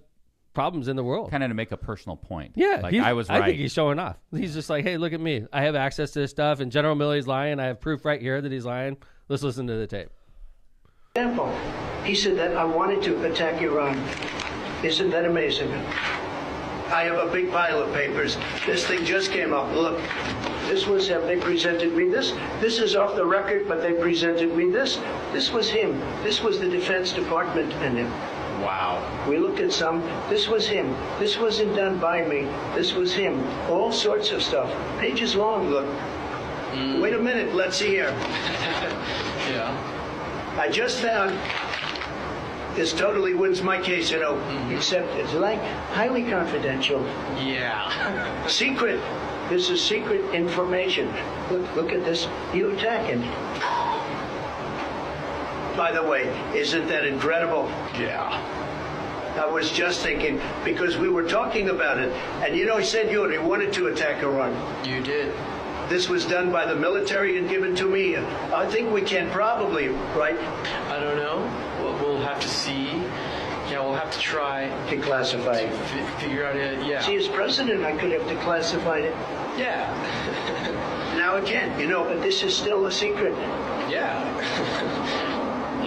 problems in the world. Kind of to make a personal point. Yeah. Like, I was right. I think he's showing off. He's just like, hey, look at me. I have access to this stuff, and General Milley's lying. I have proof right here that he's lying. Let's listen to the tape. Example, he said that I wanted to attack Iran. Isn't that amazing? I have a big pile of papers. This thing just came up. Look, this was him. They presented me this. This is off the record, but they presented me this. This was him. This was the Defense Department and him. Wow. We looked at some. This was him. This wasn't done by me. This was him. All sorts of stuff. Pages long, look. Wait a minute. Let's see here. Yeah. I just found this totally wins my case, except it's like highly confidential. Yeah. Secret. This is secret information. Look at this. You attacking. By the way, isn't that incredible? Yeah. I was just thinking, because we were talking about it, and he said he wanted to attack Iran. You did. this was done by the military and given to me. I think we can probably, right? I don't know. We'll have to see. Yeah, we'll have to try to classify it. Figure out it. Yeah. See, as president, I could have declassified it. Yeah. Now again, but this is still a secret. Yeah.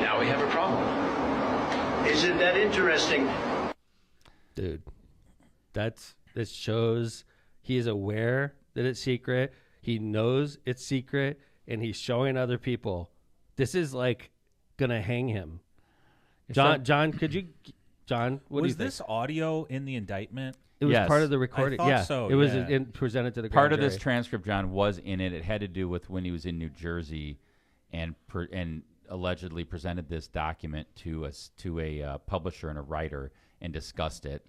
Now we have a problem. Isn't that interesting? Dude, this shows he is aware that it's secret. He knows it's secret, and he's showing other people. This is like gonna hang him. John, what do you think? Was this audio in the indictment? It was part of the recording. I thought so. It was presented to the grand part of jury. this transcript, John, was in it. It had to do with when he was in New Jersey, and allegedly presented this document to a publisher and a writer and discussed it.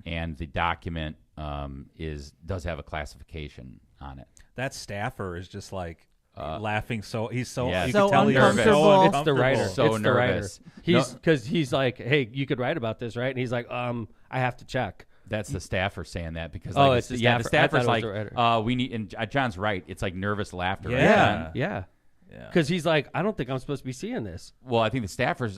And the document does have a classification on it. That staffer is just like laughing. You So can tell he's uncomfortable. so It's the writer. So it's nervous. The writer. Because he's like, hey, you could write about this, right? And he's like, I have to check. That's the staffer saying that because it's the the staffer. staffer's I thought it was like, the writer. we need, and John's right. It's like nervous laughter. Right, Yeah. John? Yeah. Because he's like, I don't think I'm supposed to be seeing this. Well, I think the staffer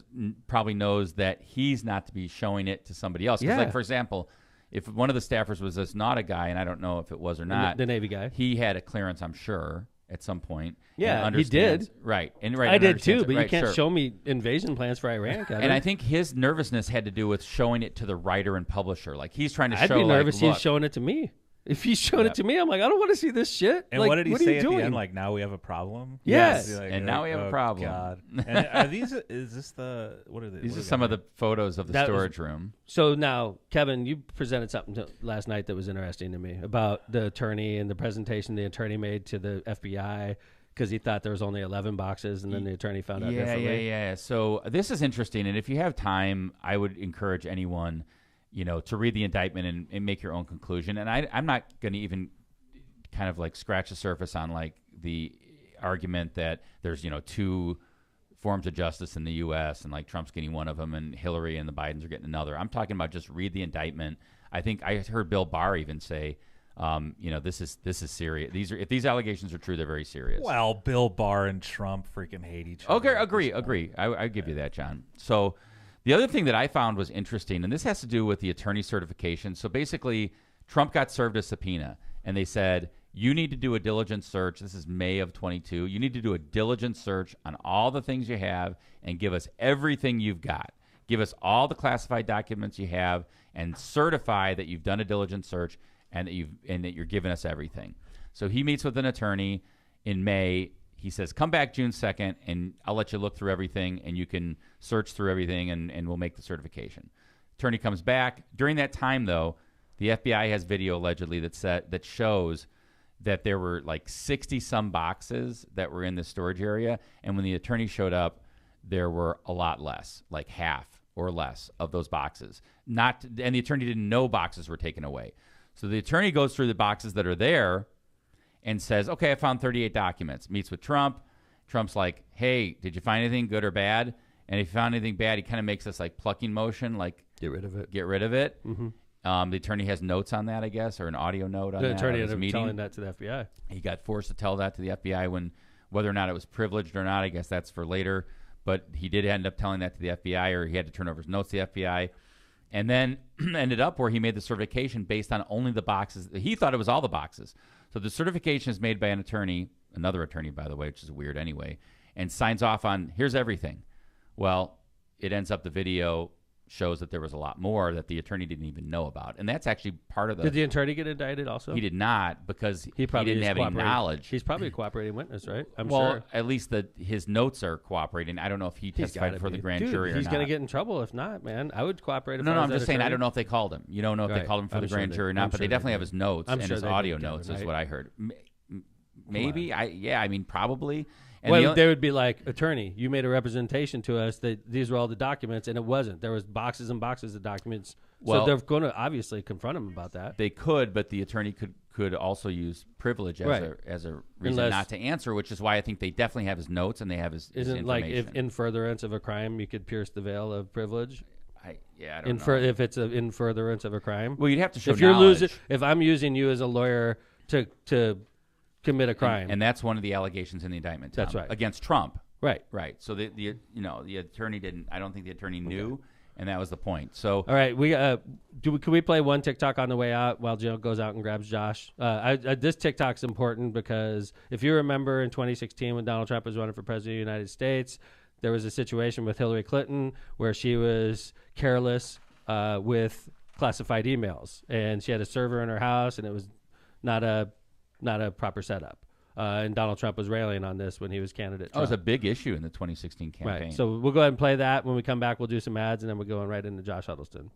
probably knows that he's not to be showing it to somebody else. Because, like, for example, if one of the staffers was this NADA guy, and I don't know if it was or not, the Navy guy, he had a clearance, I'm sure, at some point. Yeah, he did. Right. I did too, but you can't show me invasion plans for Iran, Kevin. And I think his nervousness had to do with showing it to the writer and publisher. Like, he's trying to show, I'd be nervous like, he's showing it to me. If he's showing it to me, I'm like, I don't want to see this shit. And like, what did he say at doing? The end? Like, now we have a problem? Yes. And now we have a problem. God. And is this the, what are they? These are some of the photos of the storage room. So now, Kevin, you presented something last night that was interesting to me about the attorney and the presentation the attorney made to the FBI because he thought there was only 11 boxes, and then the attorney found out differently. Yeah. So this is interesting, and if you have time, I would encourage anyone, to read the indictment and make your own conclusion. And I'm not going to even kind of like scratch the surface on like the argument that there's, two forms of justice in the U.S. and like Trump's getting one of them and Hillary and the Bidens are getting another. I'm talking about just read the indictment. I think I heard Bill Barr even say, this is serious. If these allegations are true, they're very serious. Well, Bill Barr and Trump freaking hate each other. Okay, agree. I give you that, John. So the other thing that I found was interesting, and this has to do with the attorney certification. So basically, Trump got served a subpoena, and they said, you need to do a diligent search. This is May of 22. You need to do a diligent search on all the things you have and give us everything you've got. Give us all the classified documents you have and certify that you've done a diligent search and that you're giving us everything. So he meets with an attorney in May. He says, come back June 2nd, and I'll let you look through everything, and you can search through everything, and we'll make the certification. Attorney comes back. During that time, though, the FBI has video allegedly that shows that there were like 60-some boxes that were in the storage area, and when the attorney showed up, there were a lot less, like half or less of those boxes. And the attorney didn't know boxes were taken away. So the attorney goes through the boxes that are there and says, okay, I found 38 documents. Meets with Trump. Trump's like, hey, did you find anything good or bad? And if you found anything bad, he kind of makes this like plucking motion, like get rid of it. Mm-hmm. The attorney has notes on that, I guess, or an audio note on that. The attorney ended up telling that to the FBI. He got forced to tell that to the FBI whether or not it was privileged or not, I guess that's for later. But he did end up telling that to the FBI, or he had to turn over his notes to the FBI. And then ended up where he made the certification based on only the boxes. He thought it was all the boxes. So the certification is made by an attorney, another attorney, by the way, which is weird anyway, and signs off on, here's everything. Well, it ends up the video shows that there was a lot more that the attorney didn't even know about. And that's actually part of the... Did the attorney get indicted also? He did not, because he probably didn't have any knowledge. He's probably a cooperating witness, right? I'm well, sure. At least his notes are cooperating. I don't know if he testified before the grand jury or not. He's going to get in trouble if not, man. I would cooperate if I was I'm just saying, attorney. I don't know if they called him. You don't know if they called him for the grand jury or not, but they definitely have his notes and his audio notes is what I heard. Maybe. I mean, probably. And they would be like, attorney, you made a representation to us that these were all the documents, and it wasn't. There was boxes and boxes of documents. So they're going to obviously confront him about that. They could, but the attorney could also use privilege as a reason not to answer, which is why I think they definitely have his notes and they have his information. Like if in furtherance of a crime, you could pierce the veil of privilege? I don't know. If it's in furtherance of a crime? Well, you'd have to show if you're knowledge. if I'm using you as a lawyer to commit a crime. And that's one of the allegations in the indictment, Tom, That's right. against Trump. Right. Right. So the attorney didn't. I don't think the attorney knew, and that was the point. So all right, we can we play one TikTok on the way out while Jill goes out and grabs Josh? This TikTok's important because if you remember in 2016 when Donald Trump was running for president of the United States, there was a situation with Hillary Clinton where she was careless with classified emails, and she had a server in her house, and it was not a proper setup. And Donald Trump was railing on this when he was candidate. It was a big issue in the 2016 campaign. Right. So we'll go ahead and play that. When we come back, we'll do some ads, and then we're going right into Josh Huddlestun.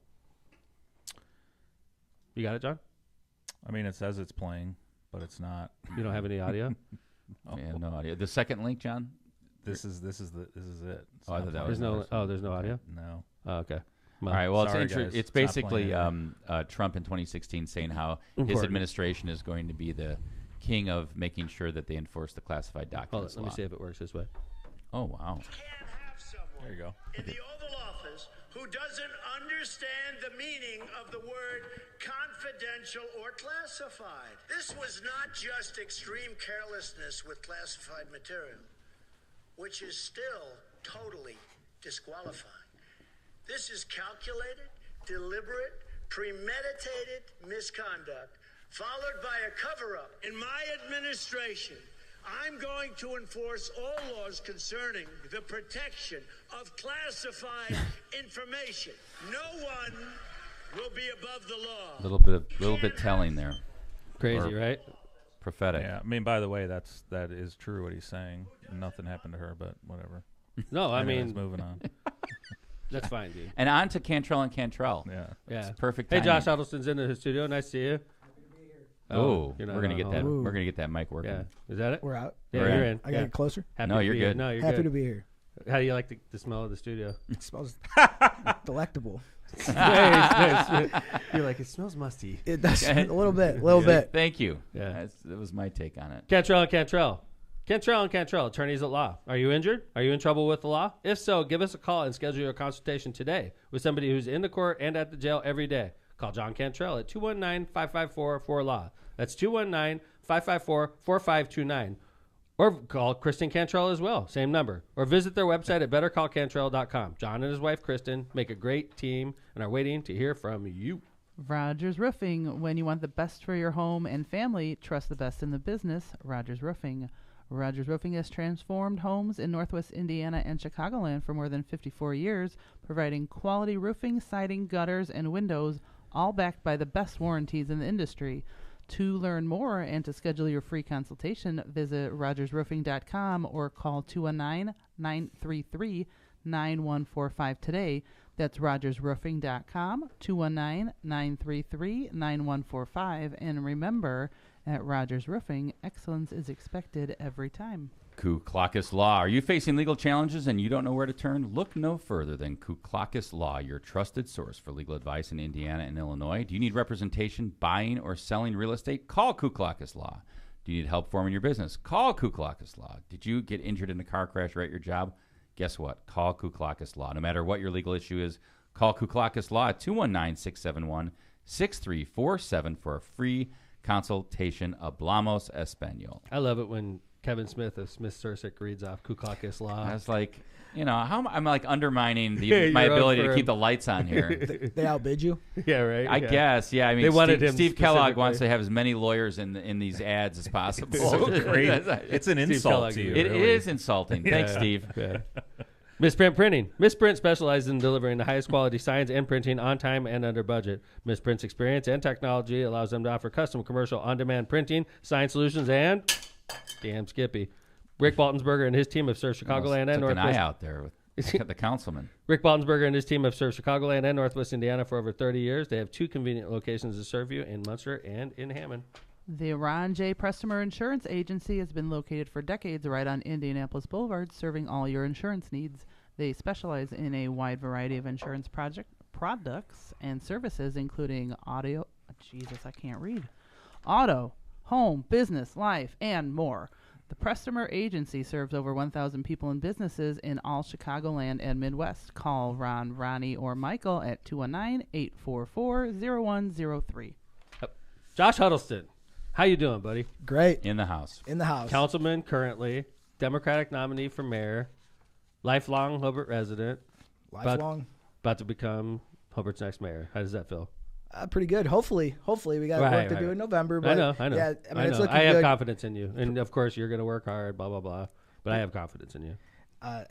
You got it, John? I mean, it says it's playing, but it's not. You don't have any audio? Yeah, no audio. The second link, John. This is it. It's I thought that was there's no audio. No. Oh, okay. All right. Well, sorry, it's guys. it's It's not basically playing Trump in 2016 saying how his Important. administration is going to be the king of making sure that they enforce the classified Hold on, documents let me law. see if it works this way. Oh wow. Can't have someone There you go. in the Oval Office who doesn't understand the meaning of the word confidential or classified. This was not just extreme carelessness with classified material, which is still totally disqualifying. This is calculated, deliberate, premeditated misconduct followed by a cover-up. In my administration, I'm going to enforce all laws concerning the protection of classified information. No one will be above the law. A little bit telling there. Crazy, Or right? Prophetic. Yeah. I mean, by the way, that is true what he's saying. Nothing happened to her, but whatever. No, I Anyways, mean, moving on. that's fine, dude. And on to Cantrell and Cantrell. Yeah. Yeah. It's perfect. Hey, timing. Josh Huddleston's in the studio. Nice to see you. Oh, you're we're not gonna on get that. hold. We're gonna get that mic working. Yeah. Is that it? We're out. Yeah, We're you're in. in. I got to get closer. Happy No, to you're be good. Here. No, you're Happy good. to be here. How do you like the smell of the studio? It smells delectable. You're like, it smells musty. It does a little bit. Thank you. Yeah. That was my take on it. Cantrell and Cantrell. Cantrell and Cantrell, attorneys at law. Are you injured? Are you in trouble with the law? If so, give us a call and schedule your consultation today with somebody who's in the court and at the jail every day. Call John Cantrell at 219-554-4LAW. That's 219-554-4529. Or call Kristen Cantrell as well, same number. Or visit their website at bettercallcantrell.com. John and his wife, Kristen, make a great team and are waiting to hear from you. Rogers Roofing. When you want the best for your home and family, trust the best in the business, Rogers Roofing. Rogers Roofing has transformed homes in Northwest Indiana and Chicagoland for more than 54 years, providing quality roofing, siding, gutters, and windows, all backed by the best warranties in the industry. To learn more and to schedule your free consultation, visit rogersroofing.com or call 219-933-9145 today. That's rogersroofing.com, 219-933-9145. And remember, at Rogers Roofing, excellence is expected every time. Kuklakis Law. Are you facing legal challenges and you don't know where to turn? Look no further than Kuklakis Law, your trusted source for legal advice in Indiana and Illinois. Do you need representation buying or selling real estate? Call Kuklakis Law. Do you need help forming your business? Call Kuklakis Law. Did you get injured in a car crash or at your job? Guess what? Call Kuklakis Law. No matter what your legal issue is, call Kuklakis Law at 219-671-6347 for a free consultation. Hablamos Español. I love it when Kevin Smith of Smith Sursick reads off Kuklakis Law. I was like, how I'm like undermining my Your ability own to firm. keep the lights on here. They outbid you? Yeah, right. I guess, yeah. I mean, They wanted him Steve Kellogg wants specifically. to have as many lawyers in these ads as possible. So great. It's an insult Kellogg, to you. It really. is insulting. Thanks, Yeah. Steve. Yeah. Misprint Printing. Misprint specializes in delivering the highest quality signs and printing on time and under budget. Misprint's experience and technology allows them to offer custom commercial on-demand printing, sign solutions, and damn Skippy. Rick Baltonsberger and his team have served Chicagoland and Took an eye Northwest. out there with the councilman. Rick Baltonsberger and his team have served Chicagoland and Northwest Indiana for over 30 years. They have 2 convenient locations to serve you in Munster and in Hammond. The Ron J. Prestomer Insurance Agency has been located for decades right on Indianapolis Boulevard, serving all your insurance needs. They specialize in a wide variety of insurance products and services, including auto, home, business, life, and more. The Prestomer Agency serves over 1,000 people and businesses in all Chicagoland and Midwest. Call Ron, Ronnie, or Michael at 219-844-0103. Josh Huddlestun. How you doing, buddy? Great. In the house. In the house. Councilman currently, Democratic nominee for mayor, lifelong Hobart resident. Lifelong. About to become Hobart's next mayor. How does that feel? Pretty good. Hopefully we got work to do in November. But I know. Yeah, it's looking I have good. confidence in you, and of course you're going to work hard. Blah blah blah. But I have confidence in you.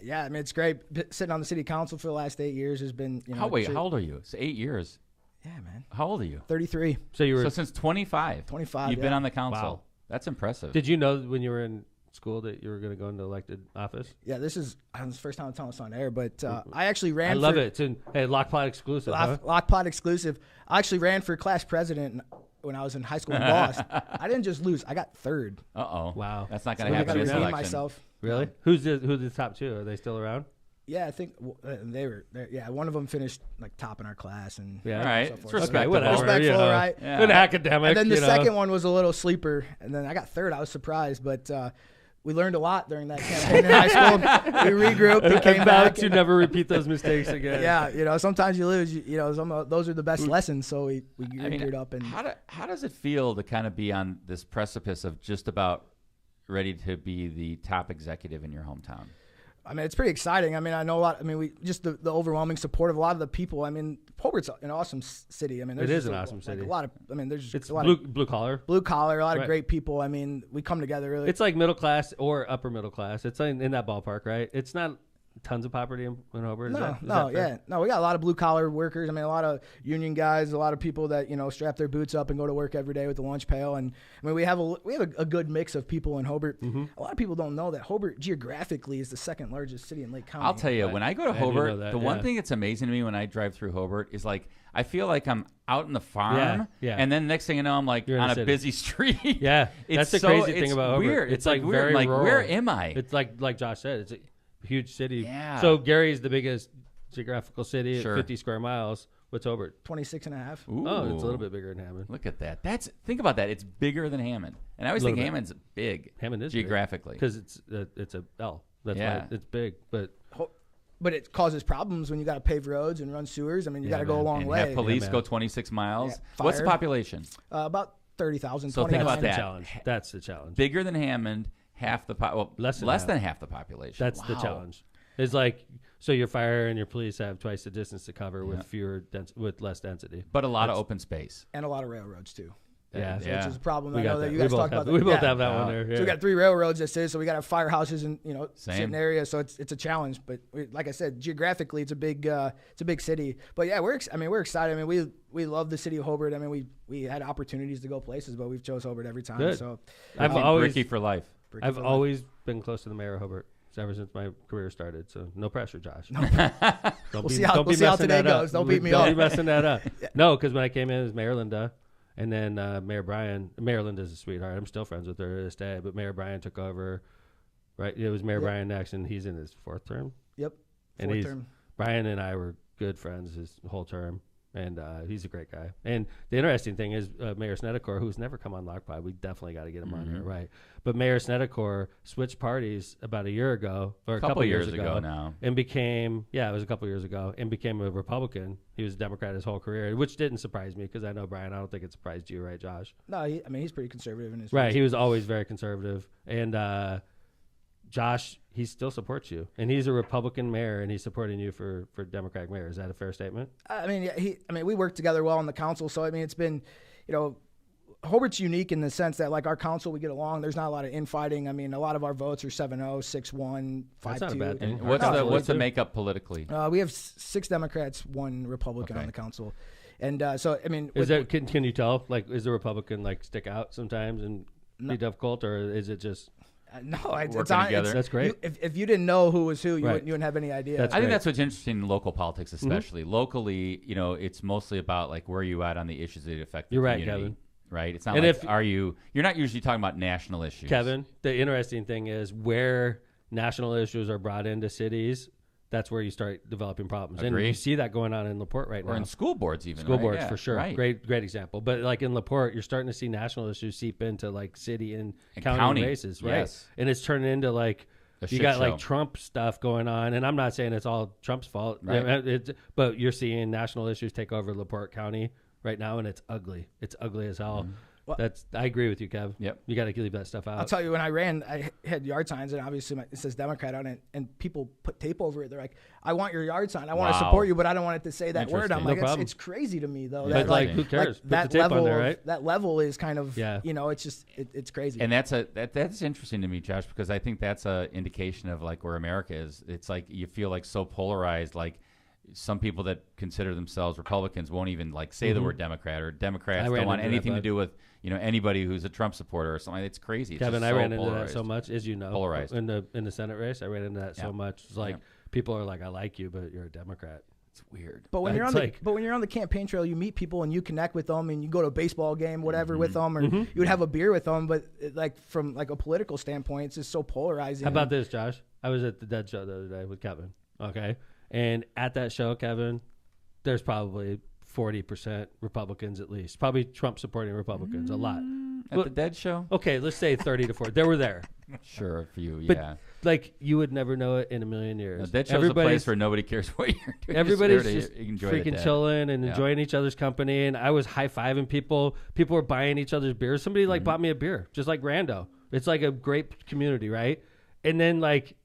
Yeah, it's great. Sitting on the city council for the last 8 years has been. How old are you? It's 8 years. Yeah, man. How old are you? 33. So since 25. 25. You've been on the council. Wow. That's impressive. Did you know when you were in school that you were going to go into elected office? Yeah, this is the first time I'm telling this on air, but I actually ran. I love it. It's in Lockpot exclusive. Lockpot exclusive. I actually ran for class president when I was in high school and lost. I didn't just lose; I got third. Wow, that's not going to happen. I got to in this redeem election. myself. Really? Who's the top two? Are they still around? Yeah, I think they were. Yeah, one of them finished like top in our class, and all right, so it's forth. respectable. Respectful, right? Yeah. An academic. And then the second one was a little sleeper, and then I got third. I was surprised, but we learned a lot during that campaign in high school. We regrouped and came back. To never repeat those mistakes again. Yeah, sometimes you lose. Those are the best lessons. So we geared up. And how does it feel to kind of be on this precipice of just about ready to be the top executive in your hometown? I mean, it's pretty exciting. I mean, I know a lot. I mean, we just the overwhelming support of a lot of the people. I mean, Hobart's an awesome city. I mean, it is an awesome city. A lot of. I mean, there's it's a lot blue collar. Blue collar. A lot of great people. I mean, we come together. Really. It's like middle class or upper middle class. It's in that ballpark, right? It's not tons of poverty in Hobart. No, we got a lot of blue collar workers. I mean, a lot of union guys, a lot of people that strap their boots up and go to work every day with the lunch pail. And I mean, we have a good mix of people in Hobart. Mm-hmm. A lot of people don't know that Hobart geographically is the second largest city in Lake County. I'll tell you, when I go to Hobart, the one thing that's amazing to me when I drive through Hobart is like I feel like I'm out in the farm, and then next thing you know, I'm like on a busy street. Yeah, that's the crazy thing about Hobart. Weird. It's like very like rural. Where am I? It's like Josh said. It's huge city. Yeah. So Gary's the biggest geographical city at Sure. 50 square miles. What's Hobart? 26 and a half. Ooh. Oh, it's a little bit bigger than Hammond. Look at that. Think about that. It's bigger than Hammond. And I always think Hammond's big. Hammond is geographically because it's a L. That's why it's big. But it causes problems when you got to pave roads and run sewers. I mean, you got to go a long way. Have police go 26 miles. Yeah, what's the population? About 30,000. So think about that. Challenge. That's the challenge. Bigger than Hammond, half the less than half the population. That's the challenge. It's like so your fire and your police have twice the distance to cover with with less density, but a lot of open space and a lot of railroads too. Yeah, which is a problem. We I know that you guys talked about. We both have that one there. Yeah. So we got 3 railroads that city, so we got to have firehouses and certain areas. So it's a challenge. But like I said, geographically, it's a big city. But yeah, we're excited. I mean, we love the city of Hobart. I mean, we had opportunities to go places, but we've chose Hobart every time. Good. So I've always Ricky for life. I've always been close to the mayor of Hobart. Ever since my career started, so no pressure, Josh. We'll see how today goes. Don't beat me up. Don't be messing that up. No, because when I came in, it was Mayor Linda, and then Mayor Brian. Mayor Linda's a sweetheart. I'm still friends with her to this day. But Mayor Brian took over. Right, it was Mayor Brian next, and he's in his 4th term. Yep, fourth term. Brian and I were good friends his whole term. And he's a great guy. And the interesting thing is Mayor Snedecor, who's never come on Lockpod, we definitely got to get him on here, right? But Mayor Snedecor switched parties about a year ago, or a couple years ago now. And became, it was a couple years ago, and became a Republican. He was a Democrat his whole career, which didn't surprise me because I know Brian. I don't think it surprised you, right, Josh? No, he's pretty conservative in his right. He was always very conservative. And Josh, he still supports you, and he's a Republican mayor, and he's supporting you for Democratic mayor. Is that a fair statement? I mean, we work together well on the council, so I mean, it's been, Hobart's unique in the sense that like our council, we get along. There's not a lot of infighting. I mean, a lot of our votes are 7-0, 6-1, 5-2. That's not a bad thing. What's the makeup politically? We have 6 Democrats, 1 Republican on the council, and so I mean, can you tell? Like, is the Republican like stick out sometimes and be difficult, or is it just? No, it's together. That's great. If you didn't know who was who, you wouldn't have any idea. I think that's what's interesting in local politics, especially locally. It's mostly about like where you at on the issues that affect the community. Right, Kevin. Right. It's not you're not usually talking about national issues. Kevin, the interesting thing is where national issues are brought into cities. That's where you start developing problems. Agree. And you see that going on in LaPorte right now. Or in school boards even. School right? boards, yeah, for sure. Right. Great example. But like in LaPorte, you're starting to see national issues seep into like city and county races, right? Yes. And it's turning into like you got like Trump stuff going on. And I'm not saying it's all Trump's fault. Right. But you're seeing national issues take over LaPorte County right now, and it's ugly. It's ugly as hell. I agree with you, Kev. Yep. You got to leave that stuff out. I'll tell you, when I ran, I had yard signs, and obviously it says Democrat on it, and people put tape over it. They're like, I want your yard sign. I want to support you, but I don't want it to say that word. I'm like, it's crazy to me, though. But like, who cares? Put that the tape level on there, right? that level is kind of, it's just, it's crazy. And that's interesting to me, Josh, because I think that's a indication of like where America is. It's like you feel like so polarized, like some people that consider themselves Republicans won't even like say the word Democrat, or Democrats don't want anything to do with anybody who's a Trump supporter or something. It's crazy. It's Kevin, just I so ran into polarized. that so much, as you know, Polarized. in the Senate race. I ran into that so much. It's like people are like, I like you, but you're a Democrat. It's weird. But when you're on the campaign trail, you meet people and you connect with them, and you go to a baseball game, whatever, with them, or you would have a beer with them. But from like a political standpoint, it's just so polarizing. How about this, Josh? I was at the Dead Show the other day with Kevin. Okay, and at that show, Kevin, there's probably 40% Republicans at least. Probably Trump supporting Republicans, a lot. At the Dead Show? Okay, let's say 30 to 40. They were there. Sure, a few, but, yeah. Like, you would never know it in a million years. Dead Show's a place where nobody cares what you're doing. Everybody's just enjoy freaking chilling and enjoying each other's company. And I was high-fiving people. People were buying each other's beers. Somebody, like, bought me a beer, just like Rando. It's like a great community, right? And then, like,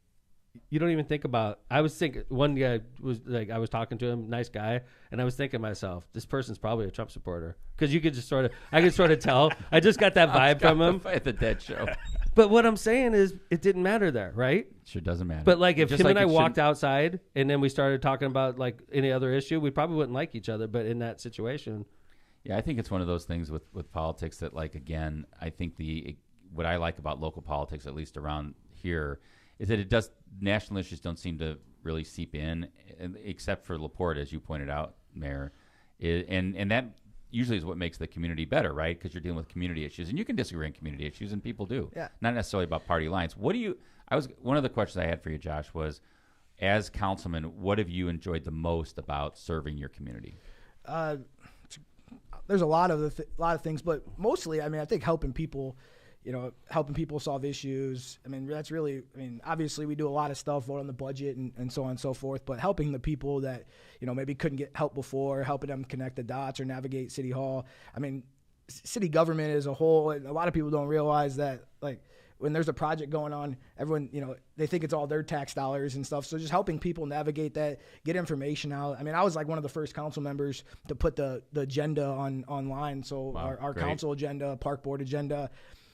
you don't even think about. I was thinking, one guy was like, I was talking to him, nice guy, and I was thinking to myself, this person's probably a Trump supporter, because you could just I could sort of tell. I just got that vibe from him at the Dead Show. But what I'm saying is, it didn't matter there, right? Sure doesn't matter. But like, if just him like and I walked outside and then we started talking about like any other issue, we probably wouldn't like each other. But in that situation, yeah, I think it's one of those things with politics that, like, again, I think what I like about local politics, at least around here, is that national issues don't seem to really seep in, except for LaPorte, as you pointed out, Mayor. And that usually is what makes the community better, right? Because you're dealing with community issues, and you can disagree on community issues, and people do. Yeah. Not necessarily about party lines. One of the questions I had for you, Josh, was, as councilman, what have you enjoyed the most about serving your community? There's a lot of things, but mostly, I think helping people. Helping people solve issues. That's really, obviously we do a lot of stuff, vote on the budget and so on and so forth, but helping the people that, maybe couldn't get help before, helping them connect the dots or navigate City Hall. City government as a whole, and a lot of people don't realize that, like, when there's a project going on, everyone, they think it's all their tax dollars and stuff. So just helping people navigate that, get information out. I was like one of the first council members to put the agenda online. So our council agenda, park board agenda,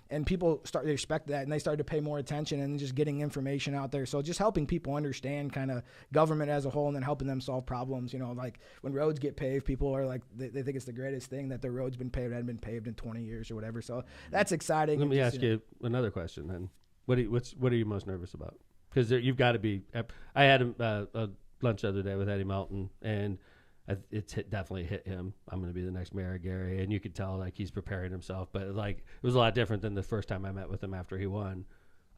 and people started to respect that, and they started to pay more attention and just getting information out there. So just helping people understand kind of government as a whole, and then helping them solve problems. Like when roads get paved, people are like, they think it's the greatest thing that their road's been paved, hadn't been paved in 20 years or whatever. So that's exciting. Let me ask you another question then. What are you most nervous about? Because you've got to be. I had a lunch the other day with Eddie Melton, and it's definitely hit him. I'm going to be the next mayor of Gary, and you could tell like he's preparing himself. But like, it was a lot different than the first time I met with him after he won.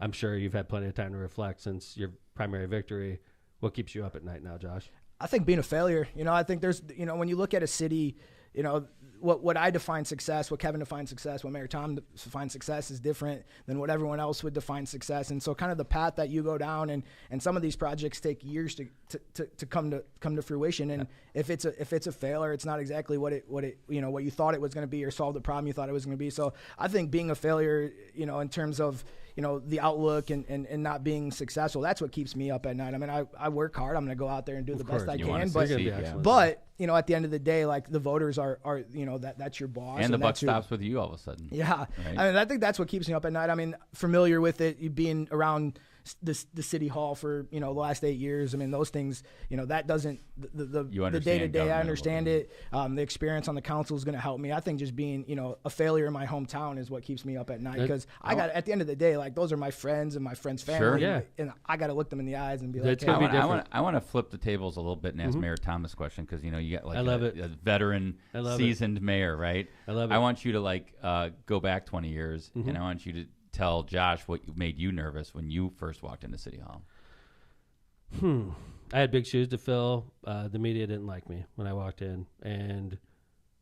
I'm sure you've had plenty of time to reflect since your primary victory. What keeps you up at night now, Josh? I think being a failure. I think there's, when you look at a city, what I define success, what Kevin defines success, what Mayor Tom defines success is different than what everyone else would define success. And so kind of the path that you go down, and some of these projects take years to come to fruition. And if it's a failure, it's not exactly what you thought it was going to be, or solve the problem you thought it was going to be. So I think being a failure, in terms of, the outlook and not being successful, that's what keeps me up at night. I work hard. I'm going to go out there and do the best I can. But at the end of the day, like, the voters are that's your boss. And the buck stops with you all of a sudden. Yeah. Right? I think that's what keeps me up at night. Familiar with it, you being around the city hall for the last 8 years. Those things, that doesn't the day to day. I understand it. The experience on the council is going to help me. I think just being a failure in my hometown is what keeps me up at night, because at the end of the day, like, those are my friends and my friends' family. Sure, yeah. And I got to look them in the eyes and be like, hey, I want to flip the tables a little bit and ask Mayor Tom this question, because you got like a veteran, seasoned mayor, right? I love it. I want you to go back 20 years, and I want you to tell Josh what made you nervous when you first walked into City Hall. I had big shoes to fill. The media didn't like me when I walked in, and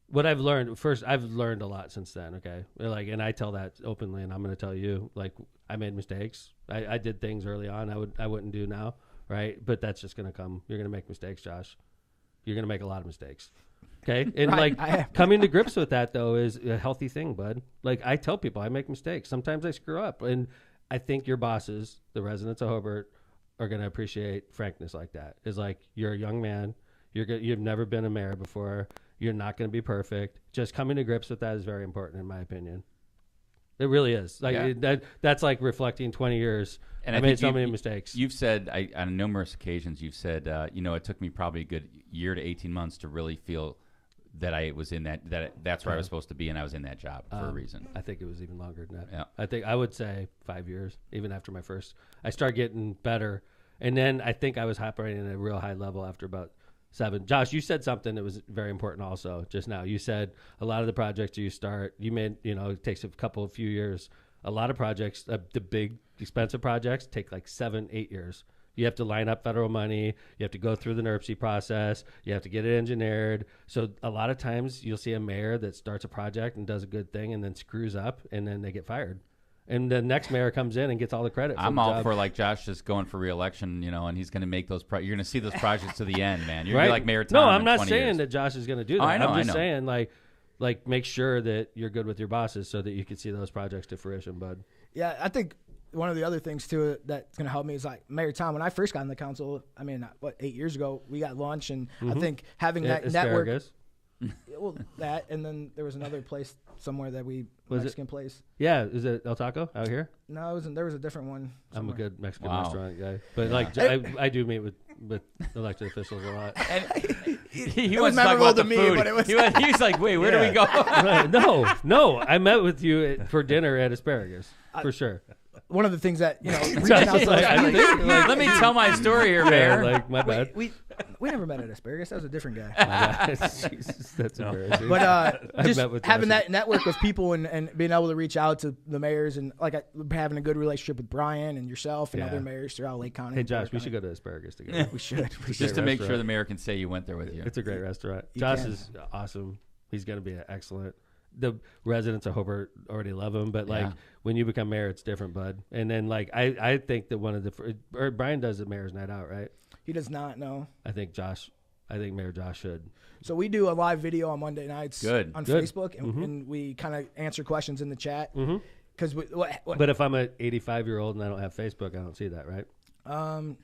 what I've learned I've learned a lot since then. Okay, and I tell that openly, and I'm going to tell you, like, I made mistakes. I did things early on I wouldn't do now, right? But that's just going to come. You're going to make mistakes, Josh. you're going to make a lot of mistakes. Okay. And Right, coming to grips with that though is a healthy thing, bud. Like I tell people I make mistakes. Sometimes I screw up, and I think your bosses, the residents of Hobart, are going to appreciate frankness like that. It's like, you're a young man. You've never been a mayor before. You're not going to be perfect. Just coming to grips with that is very important, in my opinion. It really is. Like that's like reflecting 20 years. And I made so many mistakes. You've said on numerous occasions, you've said, it took me probably a good year to 18 months to really feel that I was in that's where I was supposed to be, and I was in that job for a reason. I think it was even longer than that. Yeah. I think I would say 5 years, even after my first. I started getting better, and then I think I was operating at a real high level after about 7. Josh, you said something that was very important also just now. You said a lot of the projects you start, you made, it takes a few years. A lot of projects, the big expensive projects, take like 7-8 years. You have to line up federal money. You have to go through the NERC process. You have to get it engineered. So a lot of times you'll see a mayor that starts a project and does a good thing and then screws up, and then they get fired. And the next mayor comes in and gets all the credit. I'm all for like Josh just going for re-election, and he's going to make those. You're going to see those projects to the end, man. You're going to be like Mayor Tom. No, I'm not 20 saying years. that Josh is going to do that. I know. I'm just saying like make sure that you're good with your bosses so that you can see those projects to fruition, bud. Yeah, I think one of the other things too that's going to help me is like Mayor Tom. When I first got in the council, 8 years ago, we got lunch, and I think having that network. Well, that, and then there was another place somewhere that Mexican place. Yeah, is it El Taco out here? No, it wasn't. There was a different one somewhere. I'm a good Mexican restaurant guy, but I do meet with elected officials a lot. And he was memorable to me, but it was he was like, wait, where do we go? No, I met with you for dinner at Asparagus for sure. One of the things that reaching out to let me tell my story here, Mayor. My bad. We never met at Asparagus. That was a different guy. Jesus, that's embarrassing. But just having that network with people and being able to reach out to the mayors and having a good relationship with Brian and yourself and other mayors throughout Lake County. Hey Josh, we should go to Asparagus together. We should. Just to make sure the mayor can say you went there with you. It's a great restaurant. Josh is awesome. He's going to be excellent. The residents of Hobart already love him, but when you become mayor, it's different, bud. And then I think that one of the Brian does the mayor's night out, right? He does not. No. I think Mayor Josh should. So we do a live video on Monday nights on Facebook, and we kind of answer questions in the chat. Because but if I'm an 85-year-old and I don't have Facebook, I don't see that, right?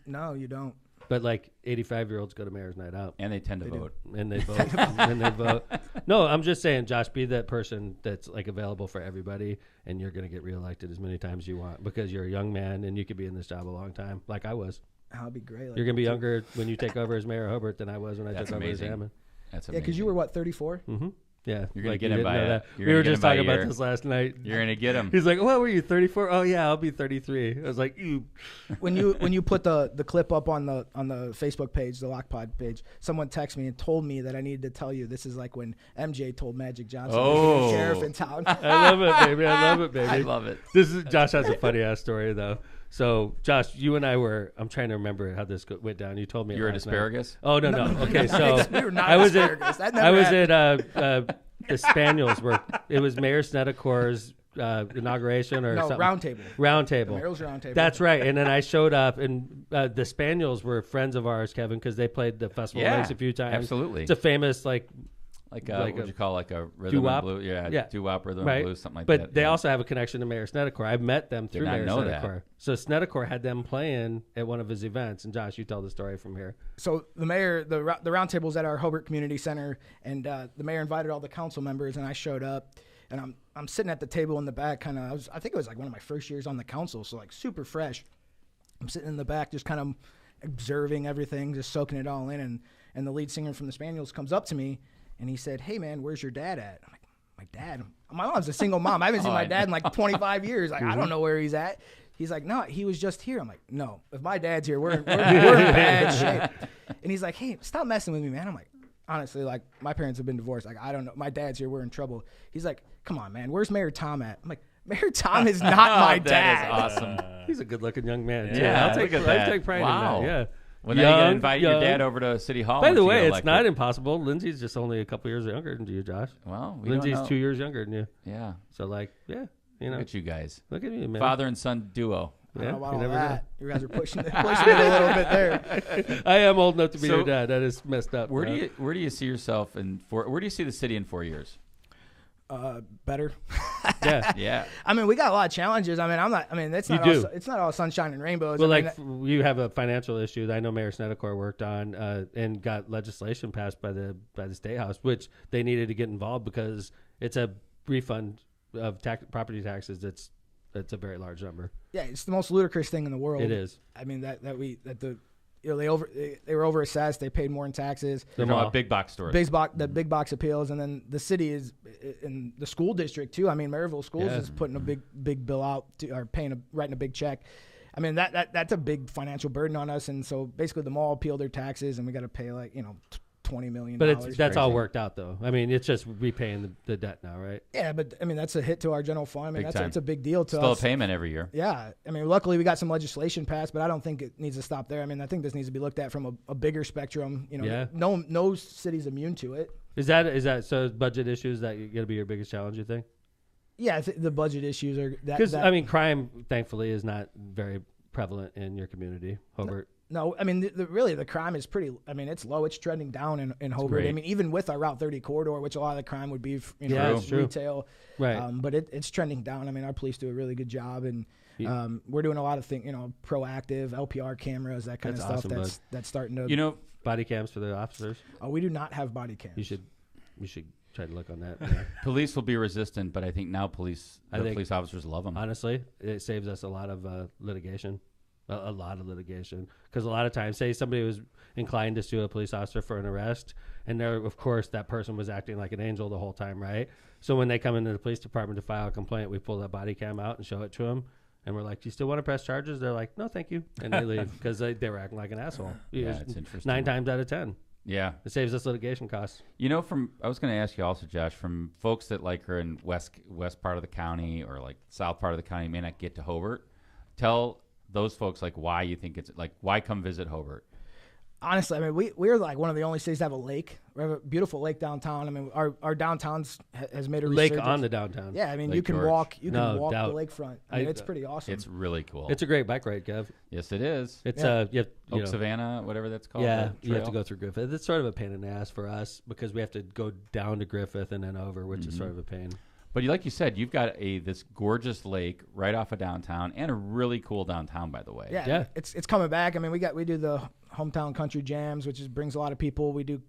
No, you don't. But 85-year-olds go to mayor's night out, and they tend to vote, and they vote, and they vote. No, I'm just saying, Josh, be that person that's available for everybody, and you're going to get reelected as many times as you want because you're a young man and you could be in this job a long time, like I was. I'll be great. You're going to be younger when you take over as mayor of Hobart than I was when I took over as Hammond. That's amazing. Yeah, because you were 34. Mm-hmm. Yeah, you're gonna get him by that. We were just talking about this last night. You're gonna get him. He's like, "What were you, 34?" Oh yeah, I'll be 33. I was like, "You." When you put the clip up on the Facebook page, the Lockpod page, someone texted me and told me that I needed to tell you this is like when MJ told Magic Johnson he was the sheriff in town. I love it, baby. I love it, baby. I love it. Josh has a funny ass story though. So, Josh, you and I I'm trying to remember how this went down. You told me. You were at Asparagus? Oh, no. Okay, so we were not I was Asparagus. at the Spaniels it was Mayor Snedecor's inauguration or something. Round table. The mayor's round table. That's right. And then I showed up, and the Spaniels were friends of ours, Kevin, because they played the Festival of Lakes a few times. Absolutely. It's a famous what would you call a rhythm and blues? Yeah, doo-wop, rhythm and blues, something like that. But they also have a connection to Mayor Snedecor. I met them through Mayor Snedecor. That. So Snedecor had them playing at one of his events. And Josh, you tell the story from here. So the mayor, the round table's at our Hobart Community Center, and the mayor invited all the council members, and I showed up, and I'm sitting at the table in the back, I think it was one of my first years on the council, so super fresh. I'm sitting in the back, just kind of observing everything, just soaking it all in, and the lead singer from the Spaniels comes up to me. And he said, "Hey, man, where's your dad at?" I'm like, "My dad? My mom's a single mom. I haven't seen my dad in 25 years. I don't know where he's at." He's like, "No, he was just here." I'm like, "No, if my dad's here, we're in bad shape." And he's like, "Hey, stop messing with me, man." I'm like, honestly, my parents have been divorced. I don't know. My dad's here. We're in trouble. He's like, "Come on, man. Where's Mayor Tom at?" I'm like, "Mayor Tom is not my dad." That is awesome. He's a good-looking young man. Yeah, I'll take pride in that. Yeah. Well, now you got to invite your dad over to City Hall. By the way, it's not impossible. Lindsay's just only a couple years younger than you, Josh. Well, Lindsay's 2 years younger than you. Yeah. So, Look at you guys. Look at me, man. Father and son duo. I don't know about you all never that. You guys are pushing it a little bit there. I am old enough to be your dad. That is messed up. Where do you see yourself where do you see the city in 4 years? Better. Yeah. I mean, we got a lot of challenges. I mean, it's not all sunshine and rainbows. Well, you have a financial issue that I know Mayor Snedeker worked on and got legislation passed by the State House, which they needed to get involved because it's a refund of property taxes. That's a very large number. Yeah, it's the most ludicrous thing in the world. It is. I mean they were overassessed. They paid more in taxes. Big box stores. The big box appeals, and then the city is in the school district too. I mean, Maryville Schools is putting a big bill out or writing a big check. I mean, that's a big financial burden on us, and so basically the mall appealed their taxes, and we got to pay $20 million. But that's all worked out, though. I mean, it's just repaying the debt now, right? Yeah, but I mean, that's a hit to our general fund. I mean, that's a big deal to us. Still a payment every year. Yeah. I mean, luckily we got some legislation passed, but I don't think it needs to stop there. I mean, I think this needs to be looked at from a bigger spectrum. No city's immune to it. Is that so? Budget issues that going to be your biggest challenge, you think? Yeah, the budget issues are that. Because I mean, crime thankfully is not very prevalent in your community, Hobart. No, I mean, really, the crime is pretty. I mean, it's low. It's trending down in Hobart. I mean, even with our Route 30 corridor, which a lot of the crime would be, retail. Right. But it's trending down. I mean, our police do a really good job, and we're doing a lot of things. Proactive LPR cameras, that kind of stuff. Awesome, that's starting to. Body cams for the officers. Oh, we do not have body cams. You should try to look on that. Police will be resistant, but I think now police officers love them. Honestly, it saves us a lot of litigation. A lot of litigation, because a lot of times, say somebody was inclined to sue a police officer for an arrest, and of course that person was acting like an angel the whole time, right? So when they come into the police department to file a complaint, we pull that body cam out and show it to them, and we're like, "Do you still want to press charges?" They're like, "No, thank you," and they leave because they were acting like an asshole. Yeah, it's interesting. 9 times out of 10. Yeah, it saves us litigation costs. I was going to ask you also, Josh, from folks that are in west part of the county or south part of the county may not get to Hobart. Tell those folks why you think it's why come visit Hobart? Honestly, I mean, we're one of the only cities to have a lake. We have a beautiful lake downtown. I mean, our downtown's has made a lake resurgence. on the downtown. Yeah, I mean, Lake you can George. walk the lakefront. I mean, it's pretty awesome. It's really cool. It's a great bike ride, Kev. Yes, it is. It's Oak Savannah, whatever that's called. Yeah, you have to go through Griffith. It's sort of a pain in the ass for us because we have to go down to Griffith and then over, which is sort of a pain. But like you said, you've got this gorgeous lake right off of downtown and a really cool downtown, by the way. Yeah. It's coming back. I mean, we do the hometown country jams, which brings a lot of people. We do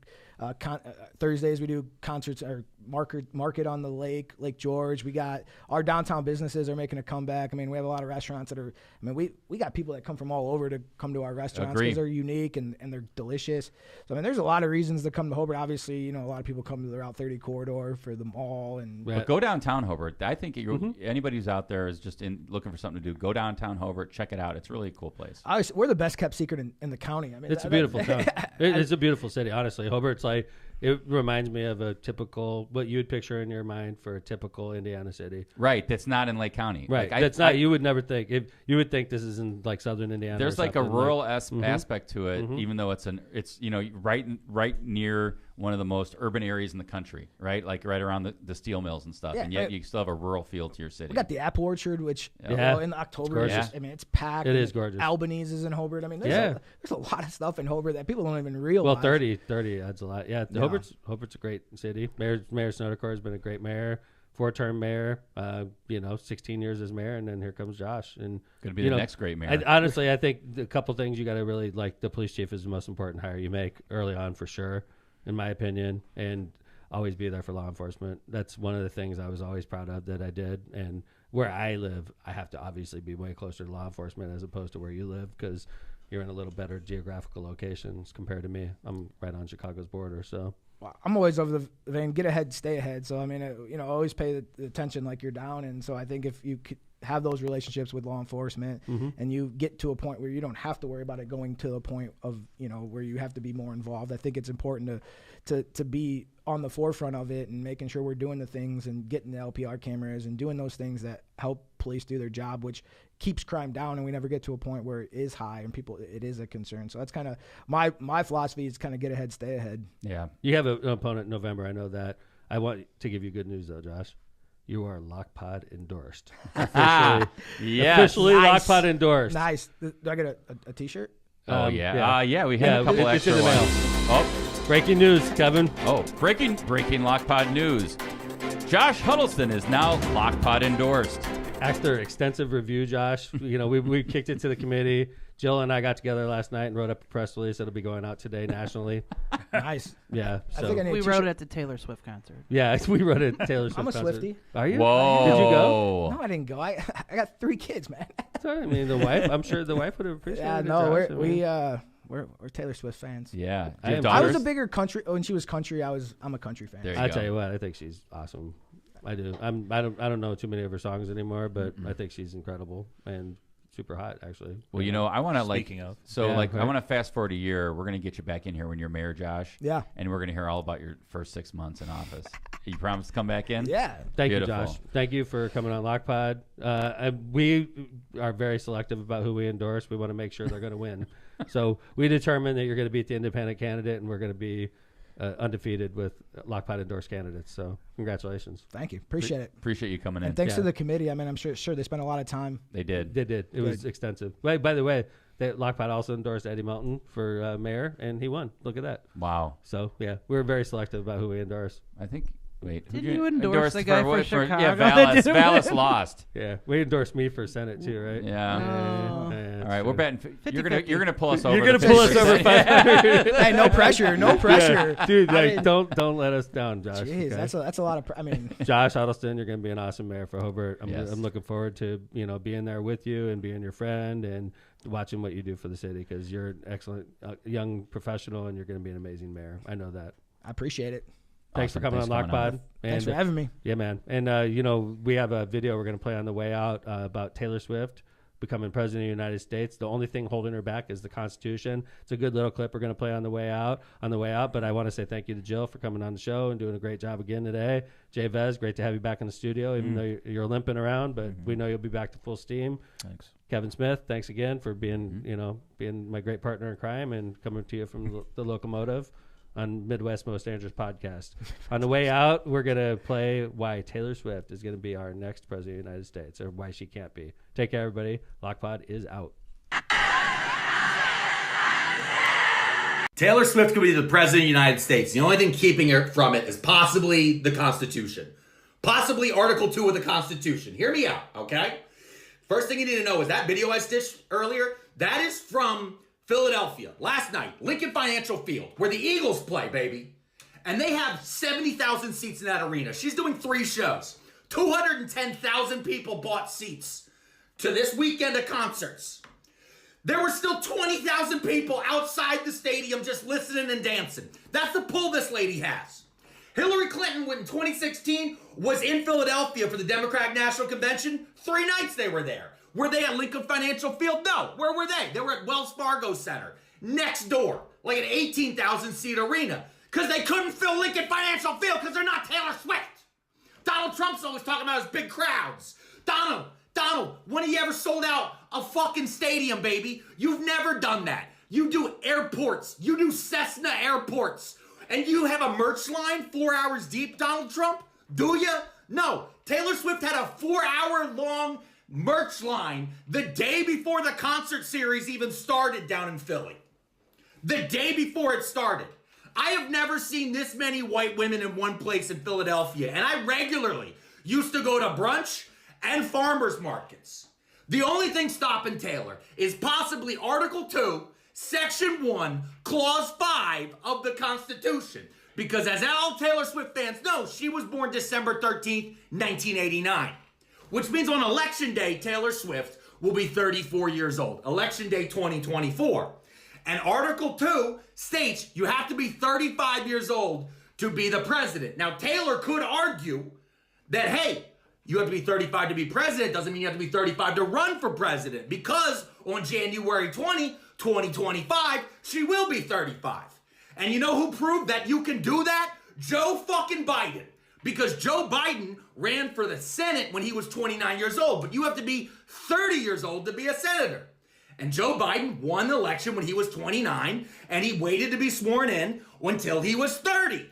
Thursdays. We do concerts or market on the Lake George. We got our downtown businesses are making a comeback. I mean, we have a lot of restaurants that are. I mean, we got people that come from all over to come to our restaurants because they're unique and they're delicious. So I mean, there's a lot of reasons to come to Hobart. Obviously, a lot of people come to the Route 30 corridor for the mall and. But go downtown Hobart. I think anybody who's out there is just looking for something to do. Go downtown Hobart. Check it out. It's really a cool place. We're the best kept secret in the county. I mean, it's a beautiful town. It's a beautiful city. Honestly, Hobart's it reminds me of a typical what you would picture in your mind for a typical Indiana city. Right. That's not in Lake County. Right. That's not. You would never think. You would think this is in southern Indiana. There's a rural aspect to it, even though it's right near one of the most urban areas in the country, right? Right around the steel mills and stuff, and yet you still have a rural feel to your city. We got the apple orchard, which in October, it's packed. It is gorgeous. Albanese is in Hobart. I mean, there's a lot of stuff in Hobart that people don't even realize. Well, 30 adds a lot. Yeah, Hobart's a great city. Mayor Snedeker has been a great mayor. 4-term mayor, 16 years as mayor, and then here comes Josh. And going to be the next great mayor. Honestly, I think a couple things you got to really the police chief is the most important hire you make early on for sure, in my opinion, and always be there for law enforcement. That's one of the things I was always proud of that I did. And where I live, I have to obviously be way closer to law enforcement as opposed to where you live because you're in a little better geographical locations compared to me. I'm right on Chicago's border, so. I'm always of the vein, get ahead, stay ahead. So, I mean, always pay the attention like you're down. And so I think if you could have those relationships with law enforcement and you get to a point where you don't have to worry about it going to a point of, where you have to be more involved, I think it's important to be on the forefront of it and making sure we're doing the things and getting the LPR cameras and doing those things that help police do their job, which keeps crime down, and we never get to a point where it is high and it is a concern. So that's kind of my philosophy is kind of get ahead, stay ahead. Yeah. You have an opponent in November. I know that. I want to give you good news though, Josh. you are LockPod endorsed. Officially nice. LockPod endorsed. Nice. Do I get a T-shirt? Oh, yeah. We had a couple it's extra in the mail. ones. Oh, Breaking news, Kevin. Oh, breaking LockPod news. Josh Huddlestun is now LockPod endorsed. After extensive review, Josh, we kicked it to the committee. Jill and I got together last night and wrote up a press release that'll be going out today nationally. Nice. Yeah. So. We wrote it at the Taylor Swift concert. Yeah, we wrote it at Taylor Swift I'm a concert. Swiftie. Are you? Whoa. Did you go? No, I didn't go. I got 3 kids, man. Sorry, I mean, the wife. I'm sure the wife would have appreciated it. Yeah, no, Josh. we're Taylor Swift fans. Yeah. I was a bigger country when she was country. I'm a country fan. There you I go. tell you what, I think she's awesome. I do. I don't know too many of her songs anymore, but I think she's incredible and super hot, actually. Well, I want to Speaking of. I want to fast forward a year. We're going to get you back in here when you're mayor, Josh. Yeah. And we're going to hear all about your first 6 months in office. You promise to come back in? Yeah. Thank Beautiful. you, Josh. Thank you for coming on LockPod. We are very selective about who we endorse. We want to make sure they're going to win. So we determined that you're going to beat the independent candidate, and we're going to be undefeated with LockPod endorsed candidates. So congratulations. Thank you. Appreciate it. Appreciate you coming in. And thanks to the committee. I mean, I'm sure they spent a lot of time. They did. They did. It was extensive. By the way, LockPod also endorsed Eddie Melton for mayor, and he won. Look at that. Wow. So, yeah, we're very selective about who we endorse. I think... Wait, did you endorse the guy for Chicago? Yeah, Vallis lost. Yeah, we endorsed me for Senate too, right? Yeah. Oh. All right, we're betting. You're gonna pull us over. You're gonna pull us over 500. Hey, no pressure, no pressure, dude. Don't let us down, Josh. Jeez, okay? that's a lot of. I mean, Josh Huddlestun, you're gonna be an awesome mayor for Hobart. Yes. I'm looking forward to being there with you and being your friend and watching what you do for the city because you're an excellent young professional and you're gonna be an amazing mayor. I know that. I appreciate it. Thanks for coming on LockPod. Thanks for having me. Yeah, man. And, we have a video we're going to play on the way out about Taylor Swift becoming president of the United States. The only thing holding her back is the Constitution. It's a good little clip we're going to play on the way out. But I want to say thank you to Jill for coming on the show and doing a great job again today. Jay Vez, great to have you back in the studio, even though you're limping around, but we know you'll be back to full steam. Thanks. Kevin Smith, thanks again for being my great partner in crime and coming to you from the locomotive on Midwest Most Dangerous Podcast. On the way out, we're going to play why Taylor Swift is going to be our next president of the United States, or why she can't be. Take care, everybody. LockPod is out. Taylor Swift could be the president of the United States. The only thing keeping her from it is possibly the Constitution. Possibly Article 2 of the Constitution. Hear me out, okay? First thing you need to know is that video I stitched earlier, that is from Philadelphia, last night, Lincoln Financial Field, where the Eagles play, baby. And they have 70,000 seats in that arena. She's doing 3 shows. 210,000 people bought seats to this weekend of concerts. There were still 20,000 people outside the stadium just listening and dancing. That's the pull this lady has. Hillary Clinton, in 2016, was in Philadelphia for the Democratic National Convention. 3 nights they were there. Were they at Lincoln Financial Field? No. Where were they? They were at Wells Fargo Center, next door, like an 18,000-seat arena, because they couldn't fill Lincoln Financial Field because they're not Taylor Swift. Donald Trump's always talking about his big crowds. Donald, when have you ever sold out a fucking stadium, baby? You've never done that. You do airports. You do Cessna airports. And you have a merch line 4 hours deep, Donald Trump? Do you? No. Taylor Swift had a 4-hour-long merch line the day before the concert series even started down in Philly. The day before it started. I have never seen this many white women in one place in Philadelphia, and I regularly used to go to brunch and farmers markets. The only thing stopping Taylor is possibly Article 2, Section 1, Clause 5 of the Constitution. Because as all Taylor Swift fans know, she was born December 13th, 1989. Which means on Election Day, Taylor Swift will be 34 years old. Election Day 2024. And Article 2 states you have to be 35 years old to be the president. Now, Taylor could argue that, hey, you have to be 35 to be president. Doesn't mean you have to be 35 to run for president. Because on January 20, 2025, she will be 35. And you know who proved that you can do that? Joe fucking Biden. Because Joe Biden ran for the Senate when he was 29 years old, but you have to be 30 years old to be a senator. And Joe Biden won the election when he was 29, and he waited to be sworn in until he was 30.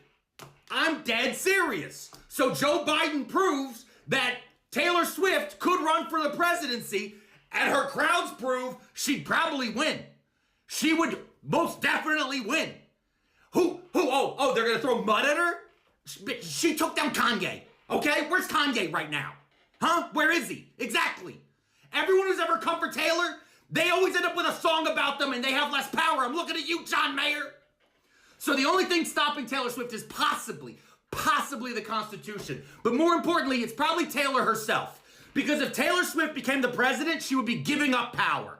I'm dead serious. So Joe Biden proves that Taylor Swift could run for the presidency, and her crowds prove she'd probably win. She would most definitely win. Oh, they're going to throw mud at her? She took down Kanye, okay? Where's Kanye right now? Huh? Where is he? Exactly. Everyone who's ever come for Taylor, they always end up with a song about them and they have less power. I'm looking at you, John Mayer. So the only thing stopping Taylor Swift is possibly the Constitution. But more importantly, it's probably Taylor herself. Because if Taylor Swift became the president, she would be giving up power.